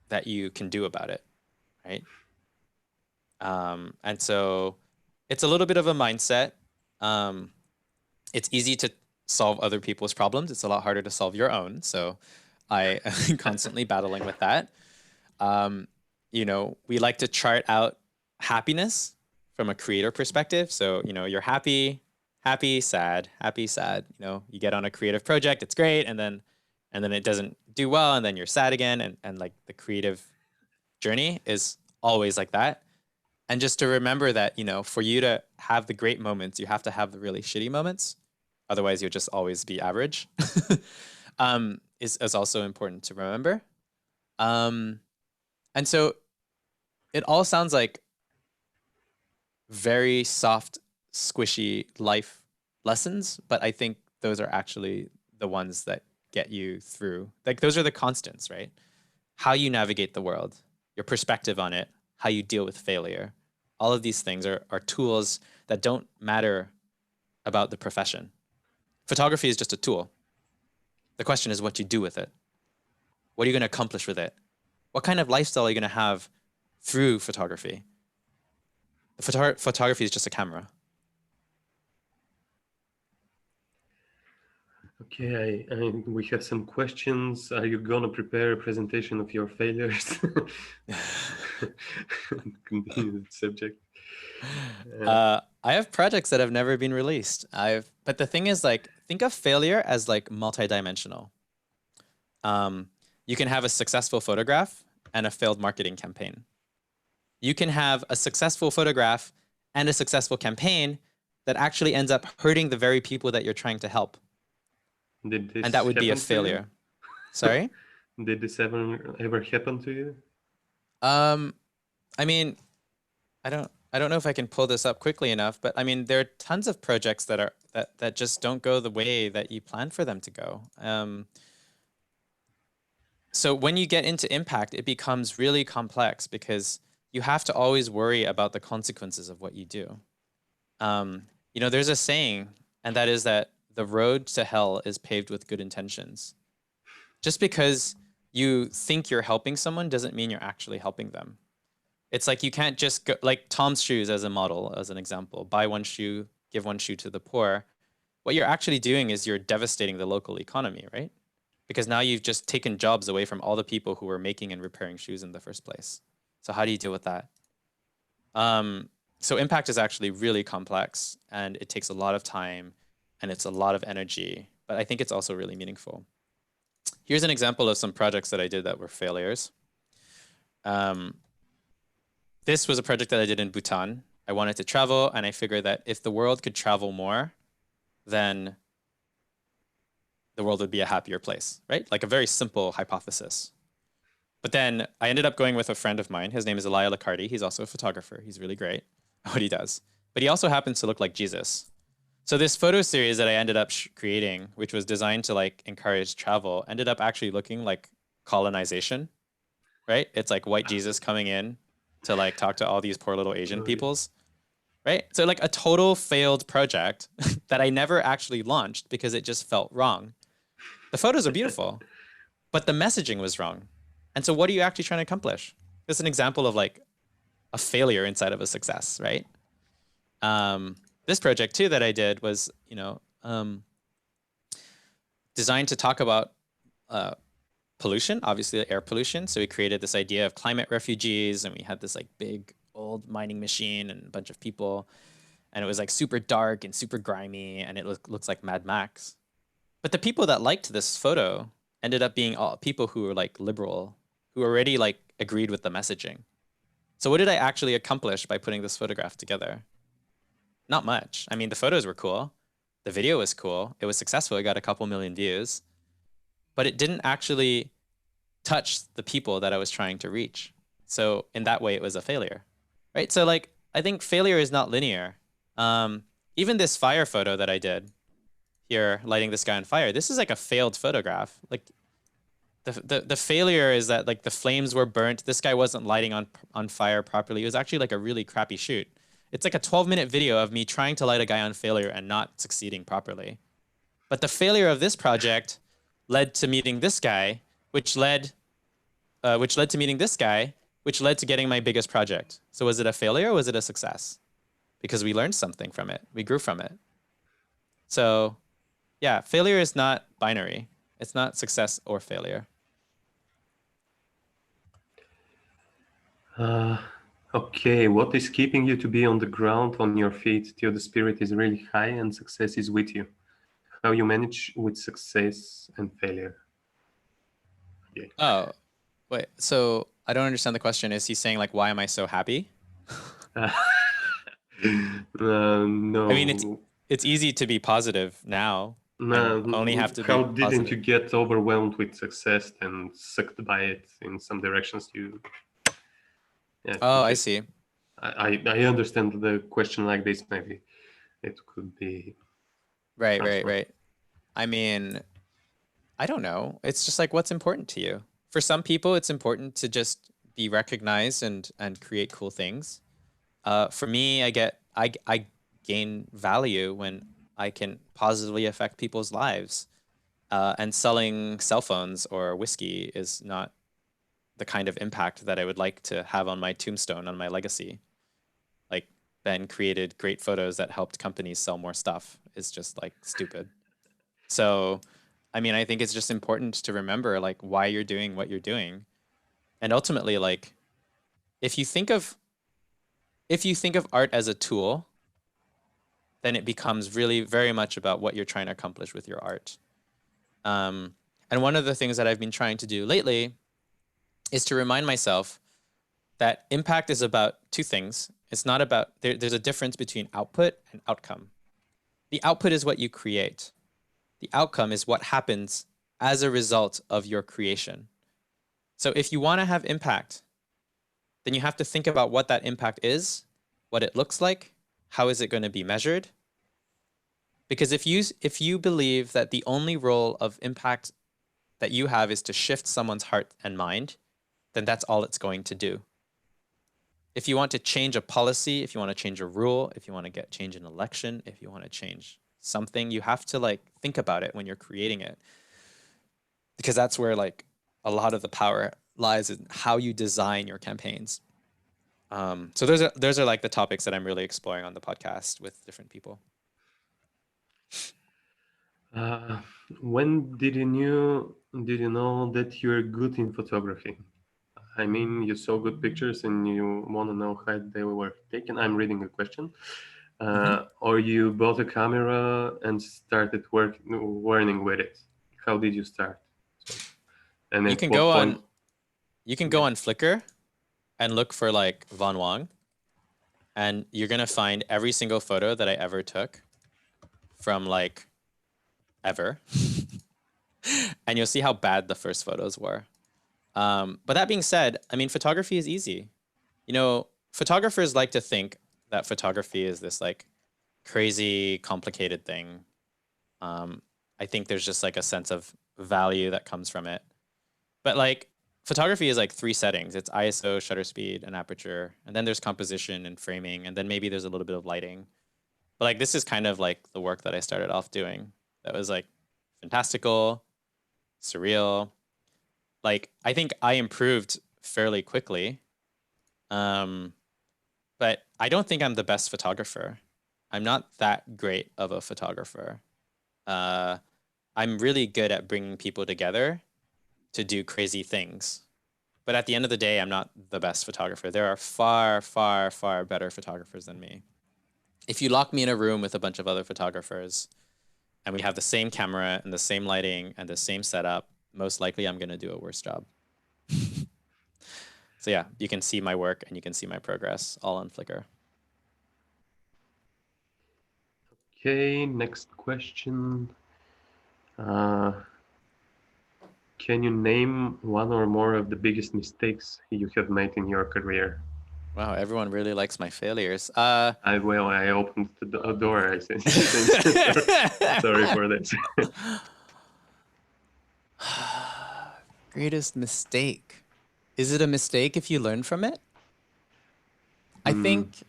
that you can do about it, right? And so it's a little bit of a mindset. It's easy to solve other people's problems. It's a lot harder to solve your own. So I am constantly battling with that. You know, we like to chart out happiness from a creator perspective. So, you know, you're happy, sad. You know, you get on a creative project, it's great, and then it doesn't do well, and then you're sad again, and like the creative journey is always like that. And just to remember that, you know, for you to have the great moments, you have to have the really shitty moments. Otherwise, you'll just always be average. Is also important to remember. And so it all sounds like very soft, squishy life lessons, but I think those are actually the ones that get you through. Like those are the constants, right? How you navigate the world, your perspective on it, how you deal with failure. All of these things are tools that don't matter about the profession. Photography is just a tool. The question is what you do with it. What are you going to accomplish with it? What kind of lifestyle are you going to have through photography? The photography is just a camera. Okay, we have some questions. Are you gonna prepare a presentation of your failures? Continue the subject. I have projects that have never been released. But the thing is, like, think of failure as like multidimensional. You can have a successful photograph and a failed marketing campaign. You can have a successful photograph and a successful campaign that actually ends up hurting the very people that you're trying to help. And that would be a failure. Sorry? Did this ever happen to you? I mean, I don't know if I can pull this up quickly enough, but I mean, there are tons of projects that just don't go the way that you plan for them to go. So when you get into impact, it becomes really complex because you have to always worry about the consequences of what you do. You know, there's a saying, and that is that the road to hell is paved with good intentions. Just because you think you're helping someone doesn't mean you're actually helping them. It's like you can't just go, like Tom's shoes as a model, as an example, buy one shoe, give one shoe to the poor. What you're actually doing is you're devastating the local economy, right? Because now you've just taken jobs away from all the people who were making and repairing shoes in the first place. So how do you deal with that? So impact is actually really complex and it takes a lot of time and it's a lot of energy, but I think it's also really meaningful. Here's an example of some projects that I did that were failures. This was a project that I did in Bhutan. I wanted to travel and I figured that if the world could travel more, then the world would be a happier place, right? Like a very simple hypothesis. But then I ended up going with a friend of mine. His name is Elia Lacardi. He's also a photographer. He's really great at what he does. But he also happens to look like Jesus. So this photo series that I ended up creating, which was designed to like encourage travel, ended up actually looking like colonization, right? It's like white Jesus coming in to like talk to all these poor little Asian peoples, right? So like a total failed project that I never actually launched because it just felt wrong. The photos are beautiful, but the messaging was wrong. And so what are you actually trying to accomplish? This is an example of like a failure inside of a success, right? This project too that I did was, you know, designed to talk about pollution, obviously air pollution. So we created this idea of climate refugees and we had this like big old mining machine and a bunch of people. And it was like super dark and super grimy and it looks like Mad Max. But the people that liked this photo ended up being all people who were like liberal, who already like agreed with the messaging. So what did I actually accomplish by putting this photograph together? Not much. I mean, the photos were cool. The video was cool. It was successful. It got a couple million views. But it didn't actually touch the people that I was trying to reach. So in that way, it was a failure, right? So like, I think failure is not linear. Even this fire photo that I did here, lighting this guy on fire, this is like a failed photograph. Like the failure is that like the flames were burnt. This guy wasn't lighting on fire properly. It was actually like a really crappy shoot. It's like a 12-minute video of me trying to light a guy on failure and not succeeding properly. But the failure of this project led to meeting this guy, which led to meeting this guy, which led to getting my biggest project. So was it a failure or was it a success? Because we learned something from it. We grew from it. So yeah, failure is not binary. It's not success or failure. Okay, what is keeping you to be on the ground, on your feet, till the spirit is really high and success is with you? How you manage with success and failure? Okay. Oh, wait. So I don't understand the question. Is he saying like, why am I so happy? No. I mean, it's easy to be positive now. No, and only have to how be didn't positive. you get overwhelmed with success and sucked by it in some directions? Yeah, Oh, I see. I understand the question like this. Maybe it could be Right. transformed. I mean, I don't know. It's just like what's important to you. For some people, it's important to just be recognized and create cool things. For me, I gain value when I can positively affect people's lives. And selling cell phones or whiskey is not the kind of impact that I would like to have on my tombstone, on my legacy. Like Ben created great photos that helped companies sell more stuff is just like stupid. So, I mean, I think it's just important to remember like why you're doing what you're doing. And ultimately, like if you think of art as a tool, then it becomes really very much about what you're trying to accomplish with your art. And one of the things that I've been trying to do lately is to remind myself that impact is about two things. It's not about, there's a difference between output and outcome. The output is what you create. The outcome is what happens as a result of your creation. So if you want to have impact, then you have to think about what that impact is, what it looks like, how is it going to be measured? Because if you believe that the only role of impact that you have is to shift someone's heart and mind, then that's all it's going to do. If you want to change a policy, if you want to change a rule, if you want to change an election, if you want to change something, you have to like think about it when you're creating it. Because that's where like a lot of the power lies in how you design your campaigns. So those are like the topics that I'm really exploring on the podcast with different people. When did you know that you're good in photography? I mean, you saw good pictures and you want to know how they were taken. I'm reading a question. Or you bought a camera and started learning with it. How did you start? And You at can what go point? on Flickr and look for like Von Wong, and you're gonna find every single photo that I ever took from like ever. And you'll see how bad the first photos were. But that being said, I mean, photography is easy. You know, photographers like to think that photography is this like crazy, complicated thing. I think there's just like a sense of value that comes from it. But like photography is like 3 settings. It's ISO, shutter speed, and aperture. And then there's composition and framing. And then maybe there's a little bit of lighting. But like this is kind of like the work that I started off doing. That was like fantastical, surreal. Like I think I improved fairly quickly. But I don't think I'm the best photographer. I'm not that great of a photographer. I'm really good at bringing people together to do crazy things. But at the end of the day, I'm not the best photographer. There are far, far, far better photographers than me. If you lock me in a room with a bunch of other photographers and we have the same camera and the same lighting and the same setup, most likely I'm going to do a worse job. So yeah, you can see my work and you can see my progress all on Flickr. Okay, next question. Can you name one or more of the biggest mistakes you have made in your career? Wow, everyone really likes my failures. I opened the door. I said, sorry for this. Greatest mistake. Is it a mistake if you learn from it? I think,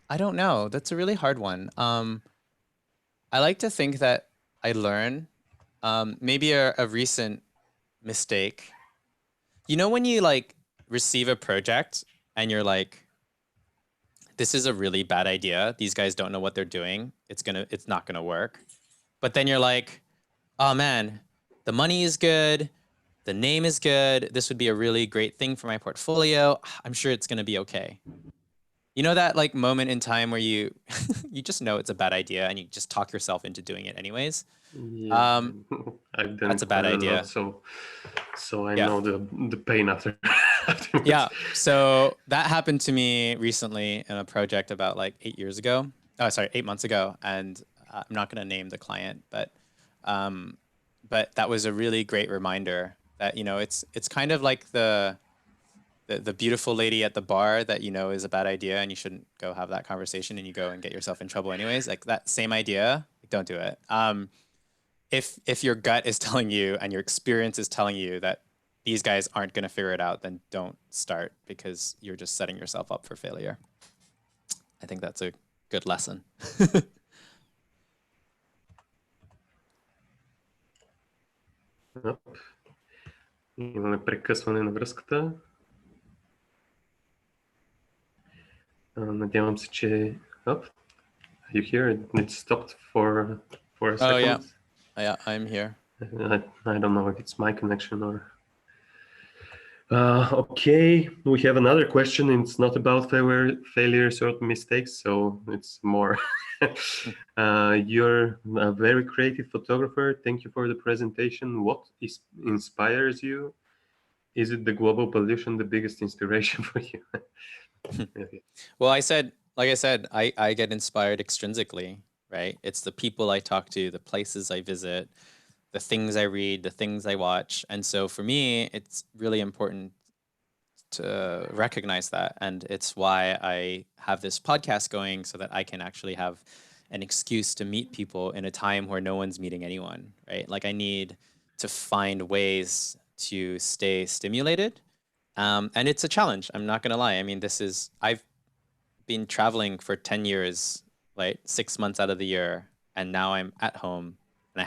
I don't know. That's a really hard one. I like to think that I learn. Maybe a recent mistake. You know when you like receive a project and you're like, this is a really bad idea. These guys don't know what they're doing. It's not gonna work. But then you're like, oh man, the money is good. The name is good. This would be a really great thing for my portfolio. I'm sure it's gonna be okay. You know that like moment in time where you you just know it's a bad idea and you just talk yourself into doing it anyways. Yeah, I've done That's it a bad quite idea. lot, so I Yeah. know the pain after. afterwards. Yeah. So that happened to me recently in a project about like 8 months ago. And I'm not going to name the client, but that was a really great reminder that, it's kind of like the beautiful lady at the bar that is a bad idea and you shouldn't go have that conversation and you go and get yourself in trouble anyways. Like that same idea, don't do it. If your gut is telling you and your experience is telling you that these guys aren't going to figure it out, then don't start because you're just setting yourself up for failure. I think that's a good lesson. Имаме прекъсване на връзката. Надявам се, че... Are you here? It stopped for a second. Oh, yeah. Yeah, I'm here. I don't know if it's my connection or... Okay, we have another question. It's not about failures or mistakes, so it's more... You're a very creative photographer. Thank you for the presentation. What inspires you? Is it the global pollution the biggest inspiration for you? Okay. Well, like I said, I get inspired extrinsically, right? It's the people I talk to, the places I visit, the things I read, the things I watch. And so for me, it's really important to recognize that. And it's why I have this podcast going so that I can actually have an excuse to meet people in a time where no one's meeting anyone, right? Like I need to find ways to stay stimulated. And it's a challenge. I'm not going to lie. I mean, I've been traveling for 10 years, like 6 months out of the year. And now I'm at home and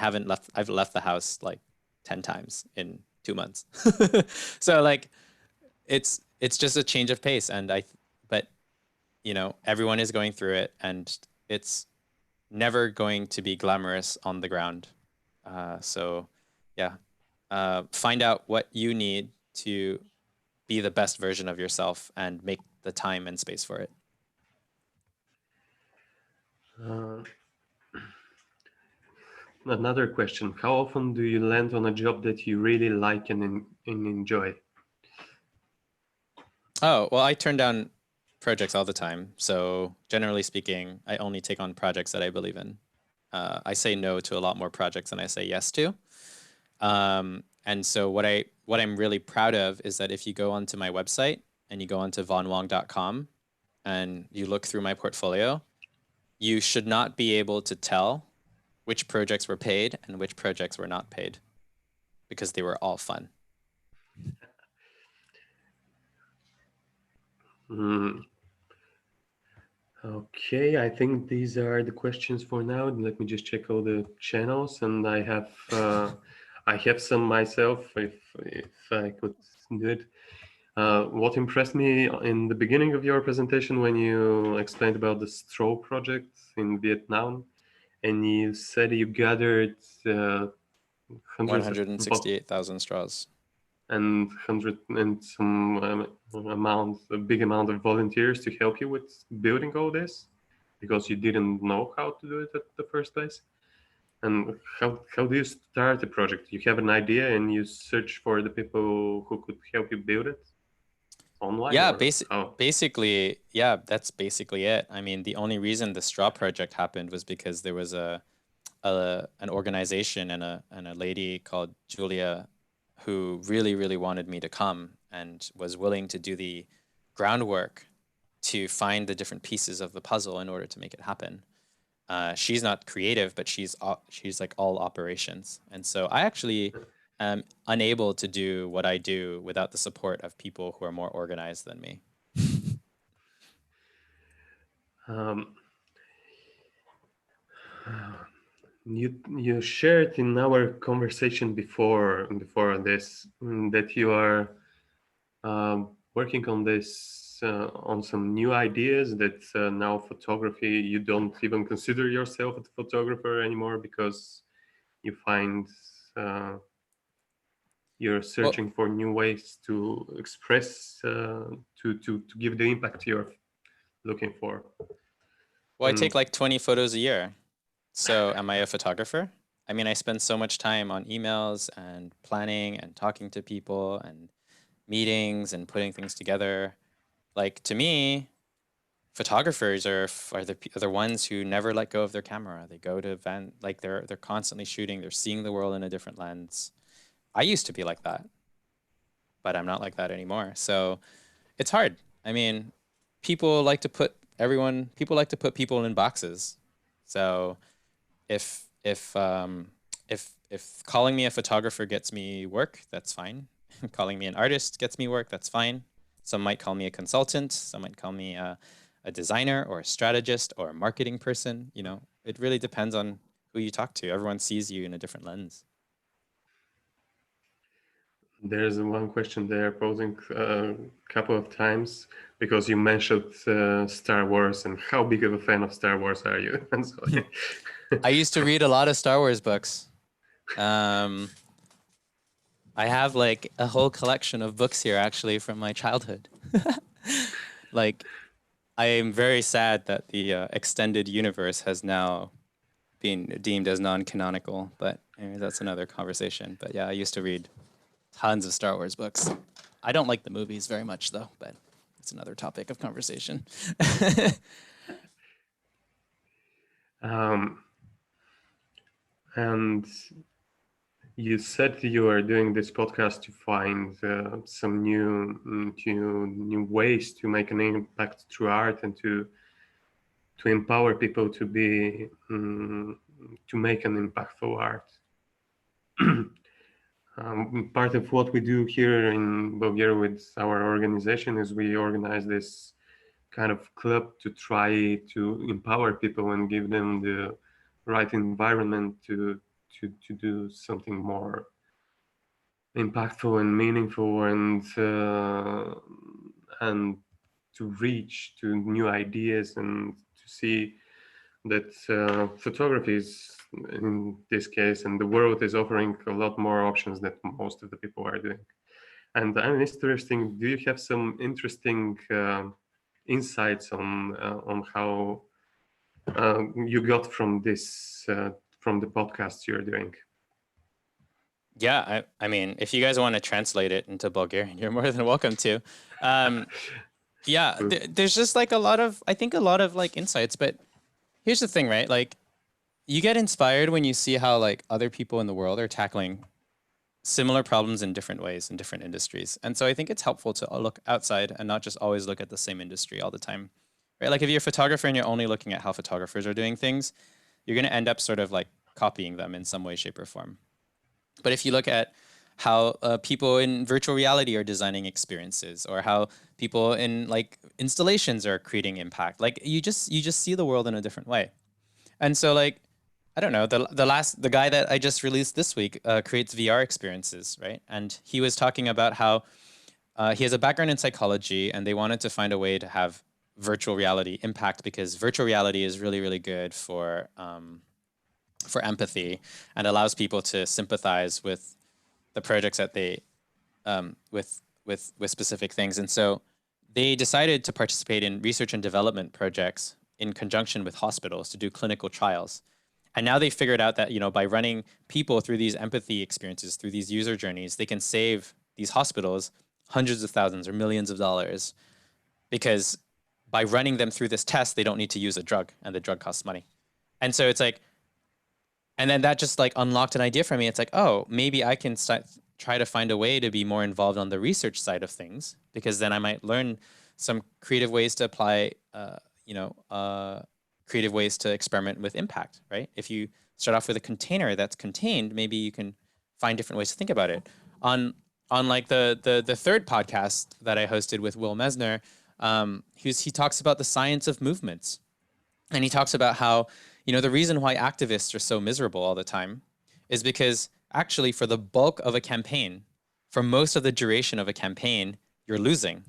I've left the house like 10 times in 2 months. So like, it's just a change of pace. But everyone is going through it and it's never going to be glamorous on the ground. So yeah, find out what you need to be the best version of yourself and make the time and space for it. Another question. How often do you land on a job that you really like and enjoy? Oh, well, I turn down projects all the time. So generally speaking, I only take on projects that I believe in. I say no to a lot more projects than I say yes to. And so what I'm really proud of is that if you go onto my website and you go onto vonwong.com and you look through my portfolio, you should not be able to tell which projects were paid and which projects were not paid because they were all fun. Okay, I think these are the questions for now. Let me just check all the channels, and I have some myself if I could do it. What impressed me in the beginning of your presentation when you explained about the straw project in Vietnam, and you said you gathered 168,000 straws. And a big amount of volunteers to help you with building all this, because you didn't know how to do it at the first place. And how do you start a project? You have an idea and you search for the people who could help you build it online? Yeah, basically, yeah, that's basically it. I mean, the only reason the straw project happened was because there was an organization and a lady called Julia who really, really wanted me to come and was willing to do the groundwork to find the different pieces of the puzzle in order to make it happen. She's not creative, but she's like all operations. And so I actually am unable to do what I do without the support of people who are more organized than me. You shared in our conversation before this that you are working on this on some new ideas, that now photography, you don't even consider yourself a photographer anymore because you find you're searching for new ways to express to give the impact you're looking for. Well, I take like 20 photos a year. So am I a photographer? I mean, I spend so much time on emails and planning and talking to people and meetings and putting things together. Like, to me, photographers are the ones who never let go of their camera. They go to event, like they're constantly shooting. They're seeing the world in a different lens. I used to be like that, but I'm not like that anymore. So it's hard. I mean, people like to put people in boxes. So if calling me a photographer gets me work, that's fine. Calling me an artist gets me work, that's fine. Some might call me a consultant. Some might call me a designer or a strategist or a marketing person. You know, it really depends on who you talk to. Everyone sees you in a different lens. There's one question there posing a couple of times because you mentioned Star Wars, and how big of a fan of Star Wars are you? And so, I used to read a lot of Star Wars books. I have like a whole collection of books here actually from my childhood. Like, I am very sad that the extended universe has now been deemed as non-canonical, but that's another conversation. But yeah, I used to read tons of Star Wars books. I don't like the movies very much though, but it's another topic of conversation. And you said you are doing this podcast to find some new ways to make an impact through art and to empower people to be to make an impactful art. Part of what we do here in Bulgaria with our organization is we organize this kind of club to try to empower people and give them the right environment to do something more impactful and meaningful and to reach to new ideas and to see that photography is, in this case, and the world is offering a lot more options that most of the people are doing. And I'm interesting, do you have some interesting insights on how you got from this from the podcast you're doing? Yeah, I mean, if you guys want to translate it into Bulgarian, you're more than welcome to. Yeah, there's just like a lot of like insights, but here's the thing, right? Like, you get inspired when you see how like other people in the world are tackling similar problems in different ways in different industries. And so I think it's helpful to look outside and not just always look at the same industry all the time, right? Like, if you're a photographer and you're only looking at how photographers are doing things, you're going to end up sort of like copying them in some way, shape, or form. But if you look at how people in virtual reality are designing experiences, or how people in like installations are creating impact, like you just see the world in a different way. And so, like, I don't know, the guy that I just released this week creates VR experiences, right? And he was talking about how he has a background in psychology, and they wanted to find a way to have virtual reality impact, because virtual reality is really, really good for empathy and allows people to sympathize with the projects that they with specific things. And so they decided to participate in research and development projects in conjunction with hospitals to do clinical trials. And now they figured out that, you know, by running people through these empathy experiences, through these user journeys, they can save these hospitals hundreds of thousands or millions of dollars, because by running them through this test, they don't need to use a drug, and the drug costs money. And so it's like, and then that just like unlocked an idea for me. It's like, oh, maybe I can try to find a way to be more involved on the research side of things, because then I might learn some creative ways to apply, creative ways to experiment with impact, right? If you start off with a container that's contained, maybe you can find different ways to think about it. On like the third podcast that I hosted with Will Mesner, he talks about the science of movements. And he talks about how, you know, the reason why activists are so miserable all the time is because actually for the bulk of a campaign, for most of the duration of a campaign, you're losing,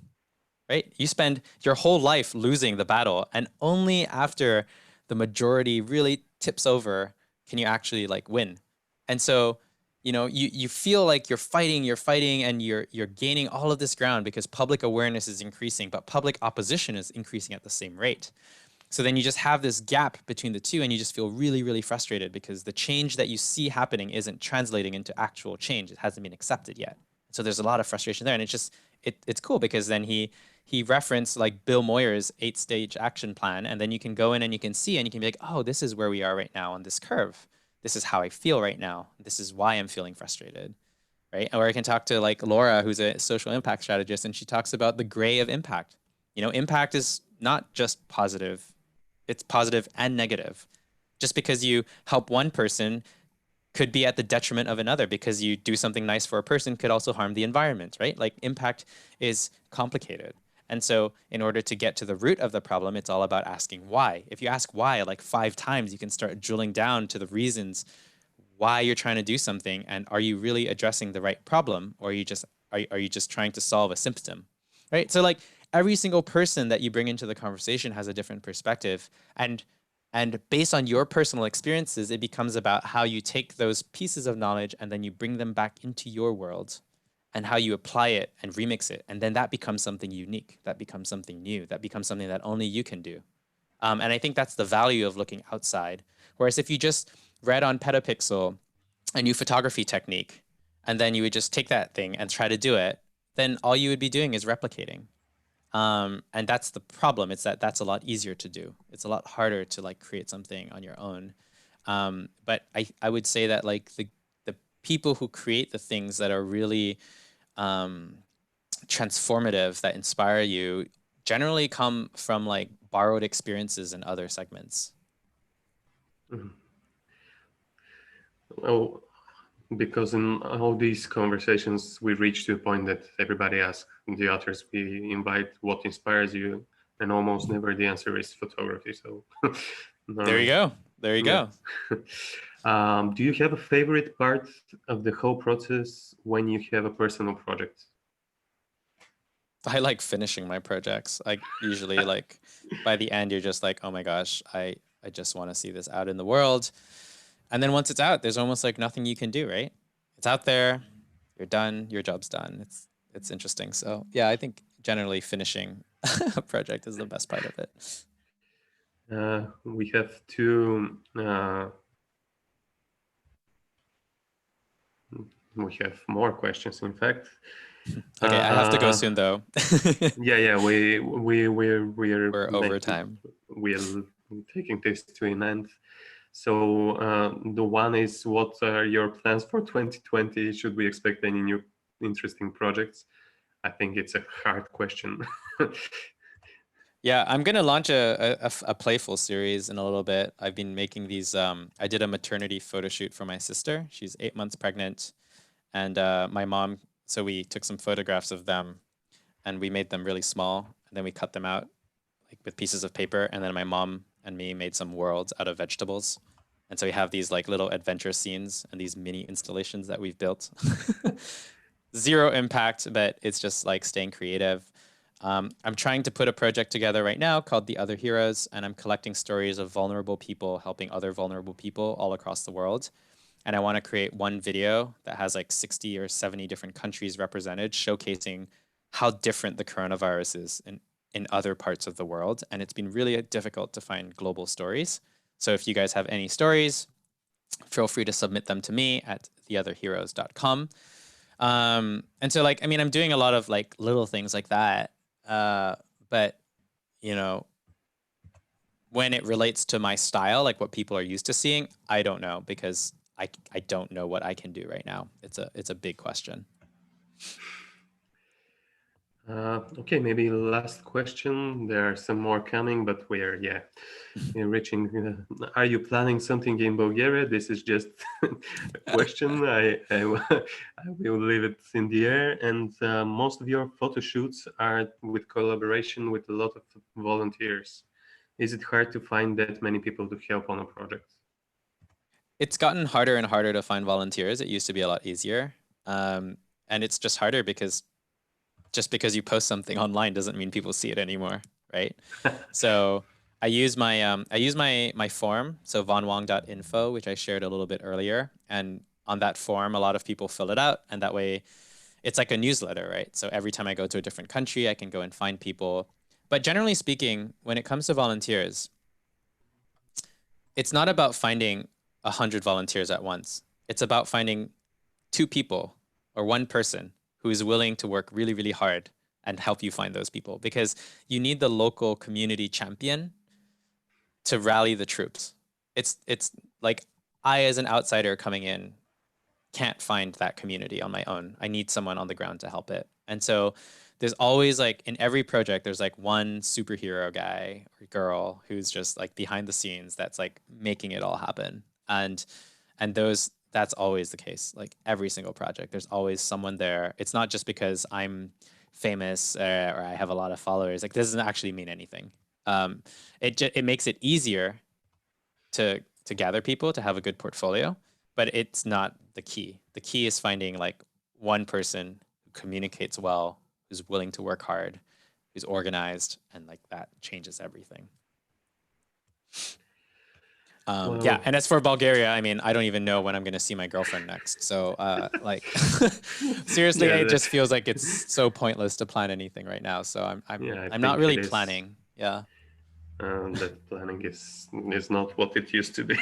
right? You spend your whole life losing the battle, and only after the majority really tips over can you actually like win. And so, you know, you feel like you're fighting, and you're gaining all of this ground because public awareness is increasing, but public opposition is increasing at the same rate. So then you just have this gap between the two and you just feel really, really frustrated because the change that you see happening isn't translating into actual change. It hasn't been accepted yet. So there's a lot of frustration there. And it's just, it's cool because then he referenced like Bill Moyer's 8-stage action plan. And then you can go in and you can see and you can be like, oh, this is where we are right now on this curve. This is how I feel right now. This is why I'm feeling frustrated. Right? Or I can talk to like Laura, who's a social impact strategist, and she talks about the gray of impact. You know, impact is not just positive, it's positive and negative. Just because you help one person could be at the detriment of another, because you do something nice for a person could also harm the environment, right? Like impact is complicated. And so in order to get to the root of the problem, it's all about asking why. If you ask why like 5 times, you can start drilling down to the reasons why you're trying to do something, and are you really addressing the right problem, or are you just trying to solve a symptom, right? So like every single person that you bring into the conversation has a different perspective, and based on your personal experiences, it becomes about how you take those pieces of knowledge and then you bring them back into your world, and how you apply it and remix it, and then that becomes something unique, that becomes something new, that becomes something that only you can do. And I think that's the value of looking outside. Whereas if you just read on Petapixel a new photography technique, and then you would just take that thing and try to do it, then all you would be doing is replicating. And that's the problem. It's that's a lot easier to do. It's a lot harder to like create something on your own. But I would say that like the people who create the things that are really transformative, that inspire you, generally come from like borrowed experiences in other segments. Mhm. Oh, because in all these conversations, we reach to a point that everybody asks the authors we invite what inspires you, and almost never the answer is photography. So There you go. There you go. Do you have a favorite part of the whole process when you have a personal project? I like finishing my projects. Like usually like by the end, you're just like, oh my gosh, I just want to see this out in the world. And then once it's out, there's almost like nothing you can do, right? It's out there, you're done, your job's done. It's interesting. So yeah, I think generally finishing a project is the best part of it. We have two. We have more questions, in fact. Okay, I have to go soon, though. Yeah, we're over time. We're taking this to an end. So the one is, what are your plans for 2020? Should we expect any new interesting projects? I think it's a hard question. Yeah, I'm going to launch a playful series in a little bit. I've been making these, I did a maternity photo shoot for my sister. She's 8 months pregnant. And my mom, so we took some photographs of them and we made them really small. And then we cut them out like with pieces of paper. And then my mom and me made some worlds out of vegetables. And so we have these like little adventure scenes and these mini installations that we've built. Zero impact, but it's just like staying creative. I'm trying to put a project together right now called The Other Heroes, and I'm collecting stories of vulnerable people helping other vulnerable people all across the world. And I want to create one video that has like 60 or 70 different countries represented, showcasing how different the coronavirus is in other parts of the world. And it's been really difficult to find global stories. So if you guys have any stories, feel free to submit them to me at theotherheroes.com. And so like, I mean, I'm doing a lot of like little things like that. But, you know, when it relates to my style, like what people are used to seeing, I don't know, because I don't know what I can do right now. It's a big question. Okay, maybe last question. There are some more coming, but we're reaching. Are you planning something in Bulgaria? This is just a question. I will leave it in the air. And most of your photo shoots are with collaboration with a lot of volunteers. Is it hard to find that many people to help on a project? It's gotten harder and harder to find volunteers. It used to be a lot easier. And it's just harder because just because you post something online doesn't mean people see it anymore, right? So I use my form, so vonwong.info, which I shared a little bit earlier. And on that form, a lot of people fill it out. And that way it's like a newsletter, right? So every time I go to a different country, I can go and find people. But generally speaking, when it comes to volunteers, it's not about finding 100 volunteers at once. It's about finding 2 people or 1 person who is willing to work really, really hard and help you find those people, because you need the local community champion to rally the troops. It's like, I, as an outsider coming in, can't find that community on my own. I need someone on the ground to help it. And so there's always, like, in every project, there's like one superhero guy or girl who's just like behind the scenes that's like making it all happen. And that's always the case. Like, every single project, there's always someone there. It's not just because I'm famous or I have a lot of followers. Like, this doesn't actually mean anything. It makes it easier to gather people, to have a good portfolio, but it's not the key. The key is finding like one person who communicates well, who's willing to work hard, who's organized, and like that changes everything. Yeah, and as for Bulgaria, I mean, I don't even know when I'm going to see my girlfriend next. So like, seriously, it just feels like it's so pointless to plan anything right now. So I'm not really planning. Yeah. That planning is not what it used to be.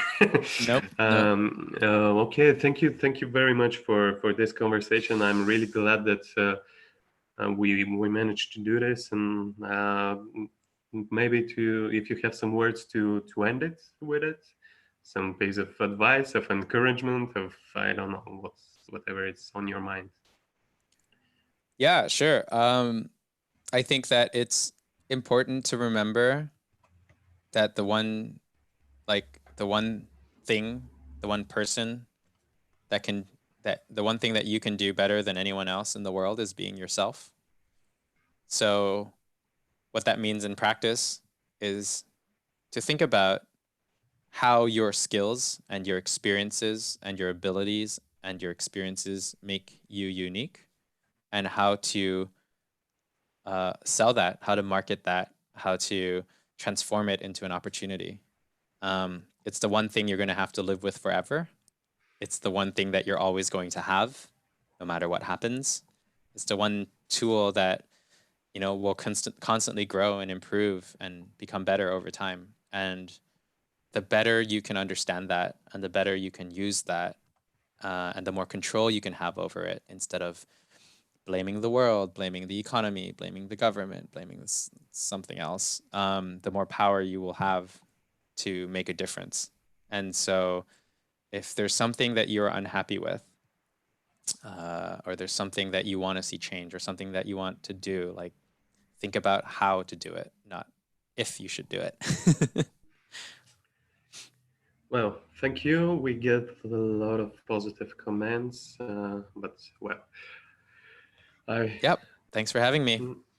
Nope. Okay, thank you very much for this conversation. I'm really glad that we managed to do this, and maybe if you have some words to end it with it, some piece of advice, of encouragement, of, I don't know, whatever is on your mind. Yeah, sure. I think that it's important to remember that the one thing, the one person the one thing that you can do better than anyone else in the world is being yourself. So what that means in practice is to think about how your skills and your experiences and your abilities and your experiences make you unique, and how to sell that, how to market that, how to transform it into an opportunity. It's the one thing you're going to have to live with forever. It's the one thing that you're always going to have, no matter what happens. It's the one tool that, you know, will constantly grow and improve and become better over time. And the better you can understand that, and the better you can use that, and the more control you can have over it, instead of blaming the world, blaming the economy, blaming the government, blaming something else, the more power you will have to make a difference. And so if there's something that you're unhappy with, or there's something that you want to see change, or something that you want to do, like, think about how to do it, not if you should do it. Well, thank you. We get a lot of positive comments, but well, Yep. Thanks for having me.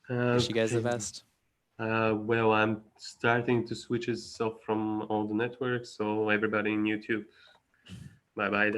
Wish you guys the okay. best. Well, I'm starting to switch this off from all the networks, so everybody in YouTube, bye-bye.